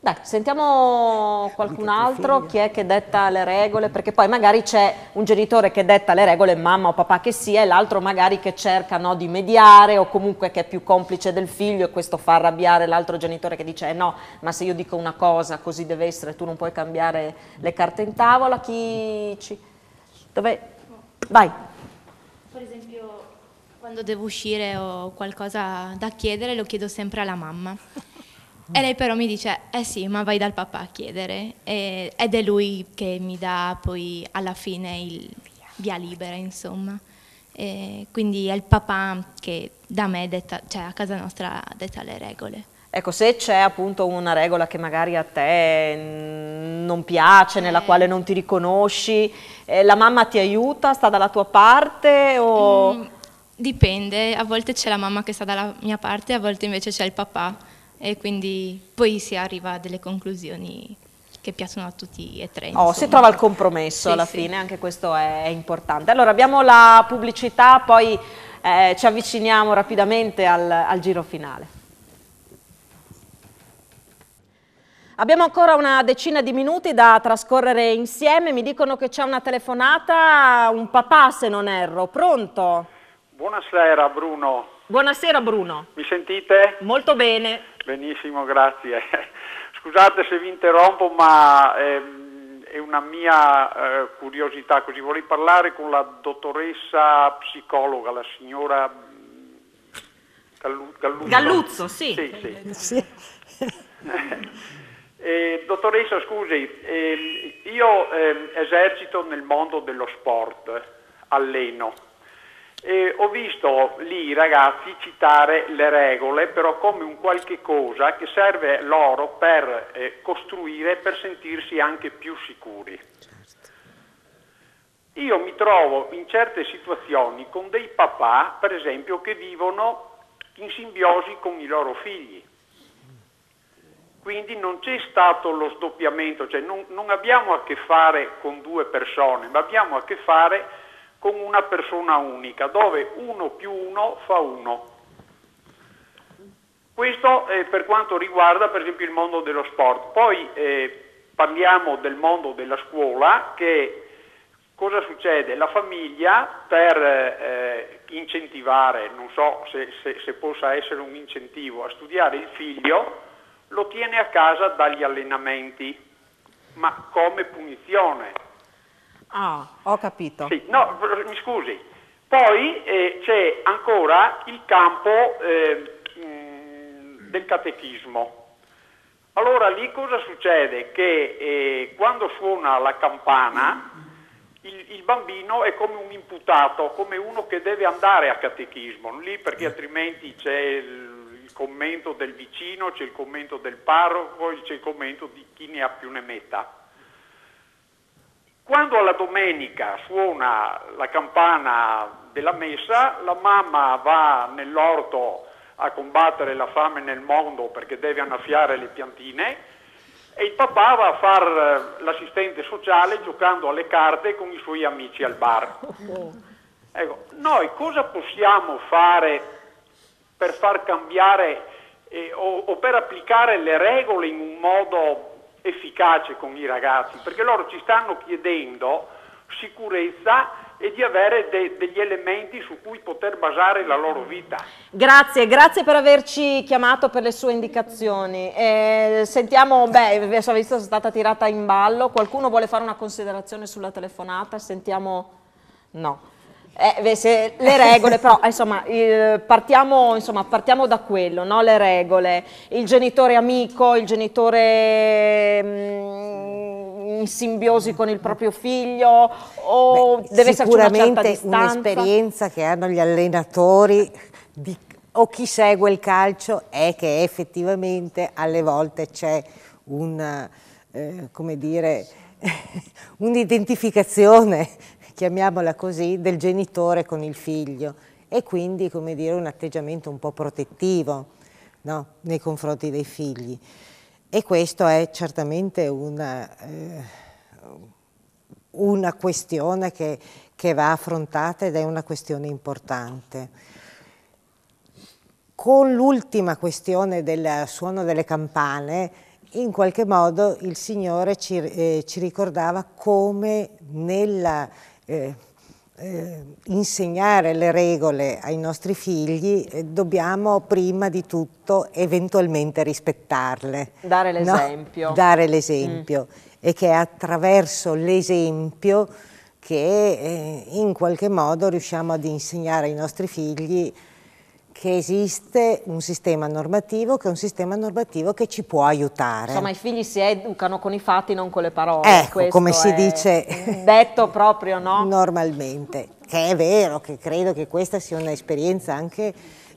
Dai, sentiamo qualcun altro, chi è che detta le regole, perché poi magari c'è un genitore che detta le regole, mamma o papà che sia, e l'altro magari che cerca, no, di mediare, o comunque che è più complice del figlio, e questo fa arrabbiare l'altro genitore che dice no, ma se io dico una cosa così deve essere, tu non puoi cambiare le carte in tavola. Dove? Vai. Per esempio, quando devo uscire o qualcosa da chiedere, lo chiedo sempre alla mamma. E lei però mi dice, sì, ma vai dal papà a chiedere. Ed è lui che mi dà poi alla fine il via libera, insomma. Quindi è il papà che da me, cioè a casa nostra, detta le regole. Ecco, se c'è appunto una regola che magari a te non piace, nella quale non ti riconosci, la mamma ti aiuta, sta dalla tua parte o... Dipende, a volte c'è la mamma che sta dalla mia parte, a volte invece c'è il papà. E quindi poi si arriva a delle conclusioni che piacciono a tutti e tre. Si trova il compromesso alla fine, anche questo è importante. Allora abbiamo la pubblicità, poi ci avviciniamo rapidamente al giro finale. Abbiamo ancora una decina di minuti da trascorrere insieme, mi dicono che c'è una telefonata, un papà se non erro, pronto? Buonasera Bruno. Buonasera Bruno. Mi sentite? Molto bene. Benissimo, grazie. Scusate se vi interrompo, ma è una mia curiosità, così vorrei parlare con la dottoressa psicologa, la signora Galluzzo. Galluzzo, sì. Sì. Dottoressa, scusi, io esercito nel mondo dello sport, alleno. Ho visto lì i ragazzi citare le regole, però come un qualche cosa che serve loro per costruire, per sentirsi anche più sicuri. Io mi trovo in certe situazioni con dei papà, per esempio, che vivono in simbiosi con i loro figli. quindi non c'è stato lo sdoppiamento, cioè non abbiamo a che fare con due persone, ma abbiamo a che fare con una persona unica, dove 1 più 1 fa 1. Questo per quanto riguarda per esempio il mondo dello sport. Poi parliamo del mondo della scuola, che cosa succede? La famiglia per incentivare, non so se possa essere un incentivo, a studiare il figlio, lo tiene a casa dagli allenamenti, ma come punizione. Ah, ho capito. Sì, no, mi scusi. Poi c'è ancora il campo del catechismo. Allora lì cosa succede? Che quando suona la campana il bambino è come un imputato, come uno che deve andare a catechismo, lì perché altrimenti c'è il commento del vicino, c'è il commento del parroco, c'è il commento di chi ne ha più ne metta. Quando alla domenica suona la campana della messa, la mamma va nell'orto a combattere la fame nel mondo perché deve annaffiare le piantine e il papà va a fare l'assistente sociale giocando alle carte con i suoi amici al bar. Ecco, noi cosa possiamo fare per far cambiare o per applicare le regole in un modo efficace con i ragazzi? Perché loro ci stanno chiedendo sicurezza e di avere degli elementi su cui poter basare la loro vita. Grazie per averci chiamato, per le sue indicazioni. Sentiamo, adesso visto che è stata tirata in ballo, qualcuno vuole fare una considerazione sulla telefonata? Sentiamo, no. Le regole, però insomma partiamo da quello, no? Le regole, il genitore amico, il genitore in simbiosi con il proprio figlio, o deve esserci una certa distanza? Sicuramente un'esperienza che hanno gli allenatori o chi segue il calcio è che effettivamente alle volte c'è come dire, un'identificazione, chiamiamola così, del genitore con il figlio e quindi, come dire, un atteggiamento un po' protettivo, no? Nei confronti dei figli. E questo è certamente una questione che va affrontata ed è una questione importante. Con l'ultima questione del suono delle campane, in qualche modo il Signore ci ricordava come nella insegnare le regole ai nostri figli dobbiamo prima di tutto eventualmente rispettarle. Dare l'esempio. No? Dare l'esempio e che è attraverso l'esempio che in qualche modo riusciamo ad insegnare ai nostri figli che esiste un sistema normativo, che è un sistema normativo che ci può aiutare. Insomma, i figli si educano con i fatti, non con le parole. Ecco, come si dice detto proprio, no? Normalmente, che è vero, che credo che questa sia un'esperienza anche,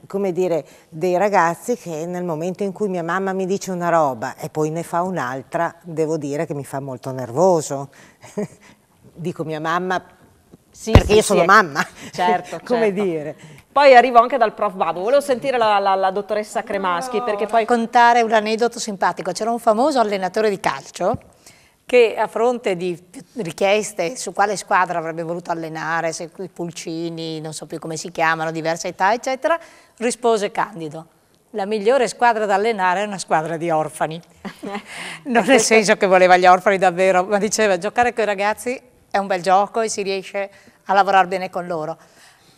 come dire, dei ragazzi che nel momento in cui mia mamma mi dice una roba e poi ne fa un'altra, devo dire che mi fa molto nervoso. Dico mia mamma perché io sono mamma, certo, come certo. dire. Poi arrivo anche dal prof Babo, volevo sentire la dottoressa Cremaschi, perché poi... Contare un aneddoto simpatico, c'era un famoso allenatore di calcio che a fronte di richieste su quale squadra avrebbe voluto allenare, se i pulcini, non so più come si chiamano, diversa età, eccetera, rispose candido: la migliore squadra da allenare è una squadra di orfani. Non nel senso che voleva gli orfani davvero, ma diceva giocare con i ragazzi è un bel gioco e si riesce a lavorare bene con loro.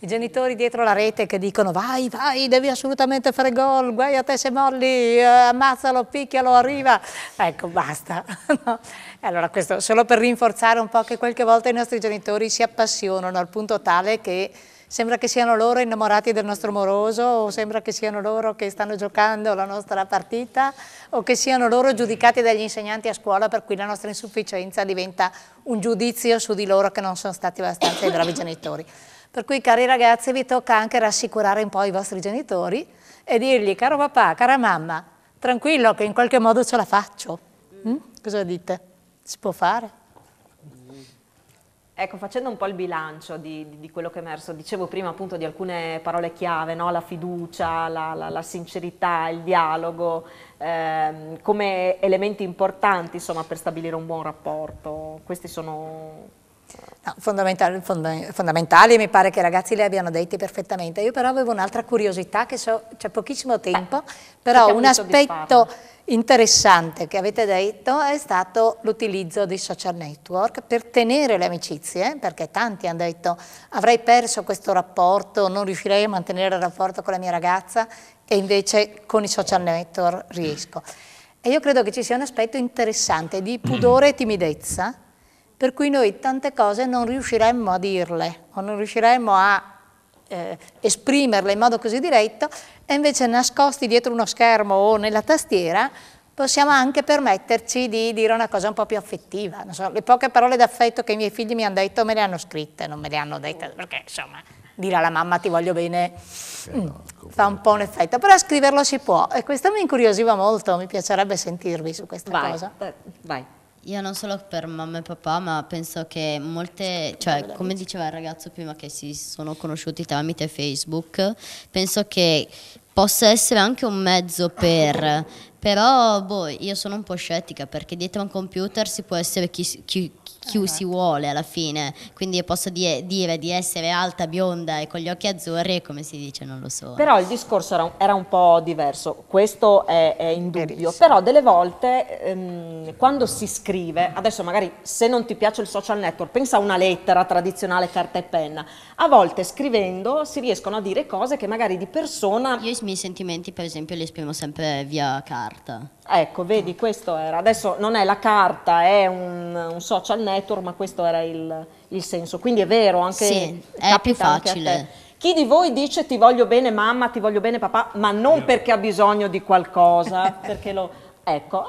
I genitori dietro la rete che dicono vai, devi assolutamente fare gol, guai a te se molli, ammazzalo, picchialo, arriva. Ecco, basta. No? E allora questo solo per rinforzare un po' che qualche volta i nostri genitori si appassionano al punto tale che sembra che siano loro innamorati del nostro moroso, o sembra che siano loro che stanno giocando la nostra partita, o che siano loro giudicati dagli insegnanti a scuola, per cui la nostra insufficienza diventa un giudizio su di loro che non sono stati abbastanza i bravi genitori. Per cui, cari ragazzi, vi tocca anche rassicurare un po' i vostri genitori e dirgli: caro papà, cara mamma, tranquillo che in qualche modo ce la faccio. Cosa dite? Si può fare? Ecco, facendo un po' il bilancio di quello che è emerso, dicevo prima appunto di alcune parole chiave, no? La fiducia, la sincerità, il dialogo, come elementi importanti insomma, per stabilire un buon rapporto. Questi sono... No, fondamentali, mi pare che i ragazzi li abbiano detti perfettamente. Io però avevo un'altra curiosità, che c'è pochissimo tempo, però un aspetto interessante che avete detto è stato l'utilizzo dei social network per tenere le amicizie, perché tanti hanno detto avrei perso questo rapporto, non riuscirei a mantenere il rapporto con la mia ragazza e invece con i social network riesco. E io credo che ci sia un aspetto interessante di pudore e timidezza, per cui noi tante cose non riusciremmo a dirle o non riusciremmo a esprimerle in modo così diretto, e invece nascosti dietro uno schermo o nella tastiera possiamo anche permetterci di dire una cosa un po' più affettiva. Non so, le poche parole d'affetto che i miei figli mi hanno detto me le hanno scritte, non me le hanno dette, perché insomma dire alla mamma ti voglio bene fa un po' un effetto, però scriverlo si può, e questo mi incuriosiva molto, mi piacerebbe sentirvi su questa cosa. Vai. Io non solo per mamma e papà, ma penso che molte, cioè come diceva il ragazzo prima che si sono conosciuti tramite Facebook, penso che possa essere anche un mezzo per, però boh, io sono un po' scettica perché dietro a un computer si può essere chi si vuole alla fine, quindi posso dire di essere alta, bionda e con gli occhi azzurri, come si dice, non lo so. Però il discorso era un po' diverso, questo è indubbio, però delle volte quando si scrive, adesso magari se non ti piace il social network, pensa a una lettera tradizionale carta e penna, a volte scrivendo si riescono a dire cose che magari di persona... Io i miei sentimenti per esempio li esprimo sempre via carta. Ecco, vedi, questo era, adesso non è la carta, è un social network, ma questo era il senso, quindi è vero, anche sì, è più facile. Anche a te. Chi di voi dice ti voglio bene mamma, ti voglio bene papà, ma non perché ha bisogno di qualcosa, perché lo... Ecco,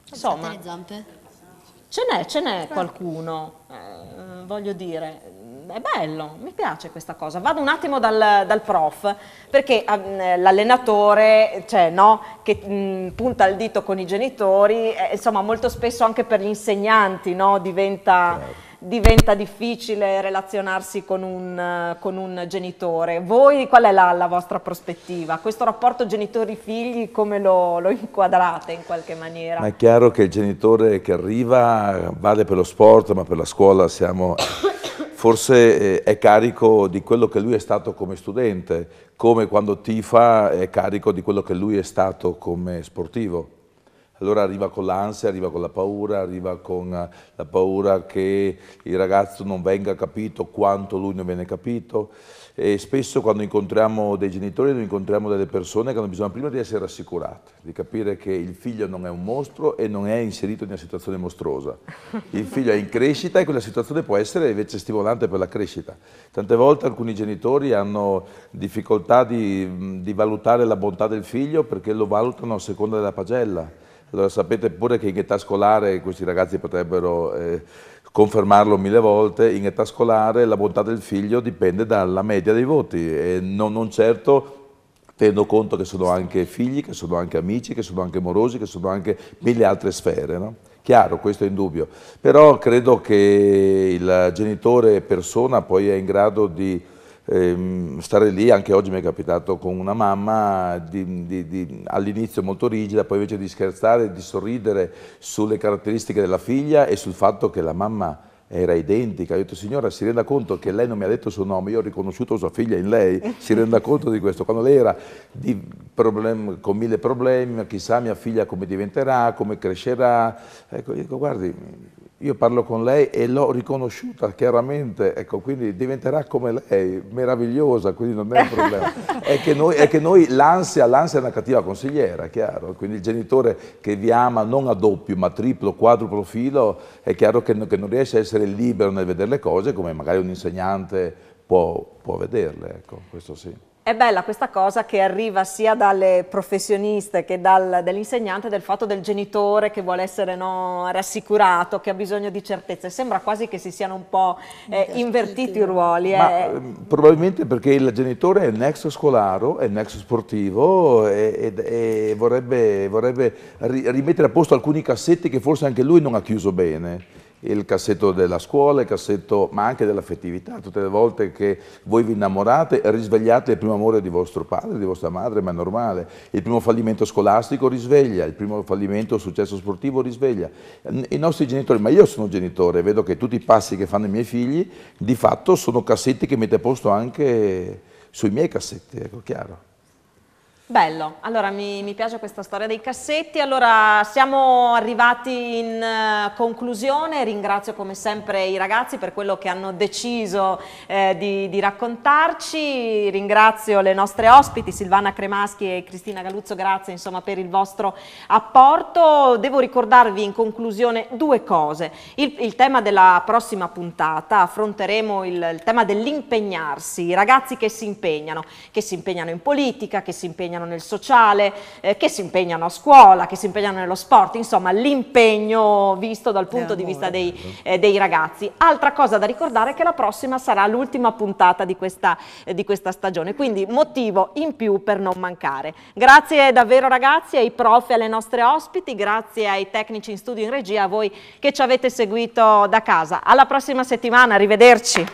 insomma, le zampe? ce n'è qualcuno, voglio dire, è bello, mi piace questa cosa. Vado un attimo dal prof, perché l'allenatore, cioè, no, che punta il dito con i genitori, insomma molto spesso anche per gli insegnanti, no, diventa difficile relazionarsi con un genitore. Voi qual è la vostra prospettiva? Questo rapporto genitori-figli come lo inquadrate in qualche maniera? Ma è chiaro che il genitore che arriva vale per lo sport, ma per la scuola forse è carico di quello che lui è stato come studente, come quando tifa è carico di quello che lui è stato come sportivo. Allora arriva con l'ansia, arriva con la paura, arriva con la paura che il ragazzo non venga capito quanto lui non viene capito, e spesso quando incontriamo dei genitori noi incontriamo delle persone che hanno bisogno prima di essere rassicurate, di capire che il figlio non è un mostro e non è inserito in una situazione mostruosa. Il figlio è in crescita e quella situazione può essere invece stimolante per la crescita. Tante volte alcuni genitori hanno difficoltà di valutare la bontà del figlio perché lo valutano a seconda della pagella. Allora sapete pure che in età scolare, questi ragazzi potrebbero confermarlo 1000 volte, in età scolare la bontà del figlio dipende dalla media dei voti e non certo tenendo conto che sono anche figli, che sono anche amici, che sono anche morosi, che sono anche 1000 altre sfere, no? Chiaro, questo è indubbio, però credo che il genitore persona poi è in grado di stare lì. Anche oggi mi è capitato con una mamma all'inizio molto rigida, poi invece di scherzare, di sorridere sulle caratteristiche della figlia e sul fatto che la mamma era identica. Ho detto: signora, si renda conto che lei non mi ha detto il suo nome, io ho riconosciuto sua figlia in lei, si renda conto di questo. Quando lei era con 1000 problemi, ma chissà mia figlia come diventerà, come crescerà, ecco, io dico: guardi, io parlo con lei e l'ho riconosciuta chiaramente, ecco, quindi diventerà come lei, meravigliosa, quindi non è un problema. È che noi l'ansia è una cattiva consigliera, chiaro, quindi il genitore che vi ama non a doppio ma triplo, quadruplo filo, è chiaro che non riesce a essere libero nel vedere le cose come magari un insegnante può vederle, ecco, questo sì. È bella questa cosa che arriva sia dalle professioniste che dall'insegnante, del fatto del genitore che vuole essere rassicurato, che ha bisogno di certezze. Sembra quasi che si siano un po' invertiti i ruoli. Ma probabilmente perché il genitore è il nexo scolaro, è il nexo sportivo e vorrebbe rimettere a posto alcuni cassetti che forse anche lui non ha chiuso bene. il cassetto della scuola, il cassetto ma anche dell'affettività, tutte le volte che voi vi innamorate risvegliate il primo amore di vostro padre, di vostra madre, ma è normale, il primo fallimento scolastico risveglia, il primo fallimento successo sportivo risveglia, i nostri genitori, ma io sono genitore, vedo che tutti i passi che fanno i miei figli di fatto sono cassetti che mette a posto anche sui miei cassetti, ecco, chiaro. Bello, allora mi piace questa storia dei cassetti. Allora siamo arrivati in conclusione, ringrazio come sempre i ragazzi per quello che hanno deciso di raccontarci, ringrazio le nostre ospiti Silvana Cremaschi e Cristina Galuzzo, grazie insomma per il vostro apporto. Devo ricordarvi in conclusione due cose, il tema della prossima puntata, affronteremo il tema dell'impegnarsi, i ragazzi che si impegnano in politica, che si impegnano nel sociale, che si impegnano a scuola, che si impegnano nello sport, insomma l'impegno visto dal punto di vista dei ragazzi. Altra cosa da ricordare è che la prossima sarà l'ultima puntata di questa stagione, quindi motivo in più per non mancare. Grazie davvero ragazzi, ai prof e alle nostre ospiti, grazie ai tecnici in studio in regia, a voi che ci avete seguito da casa. Alla prossima settimana, arrivederci.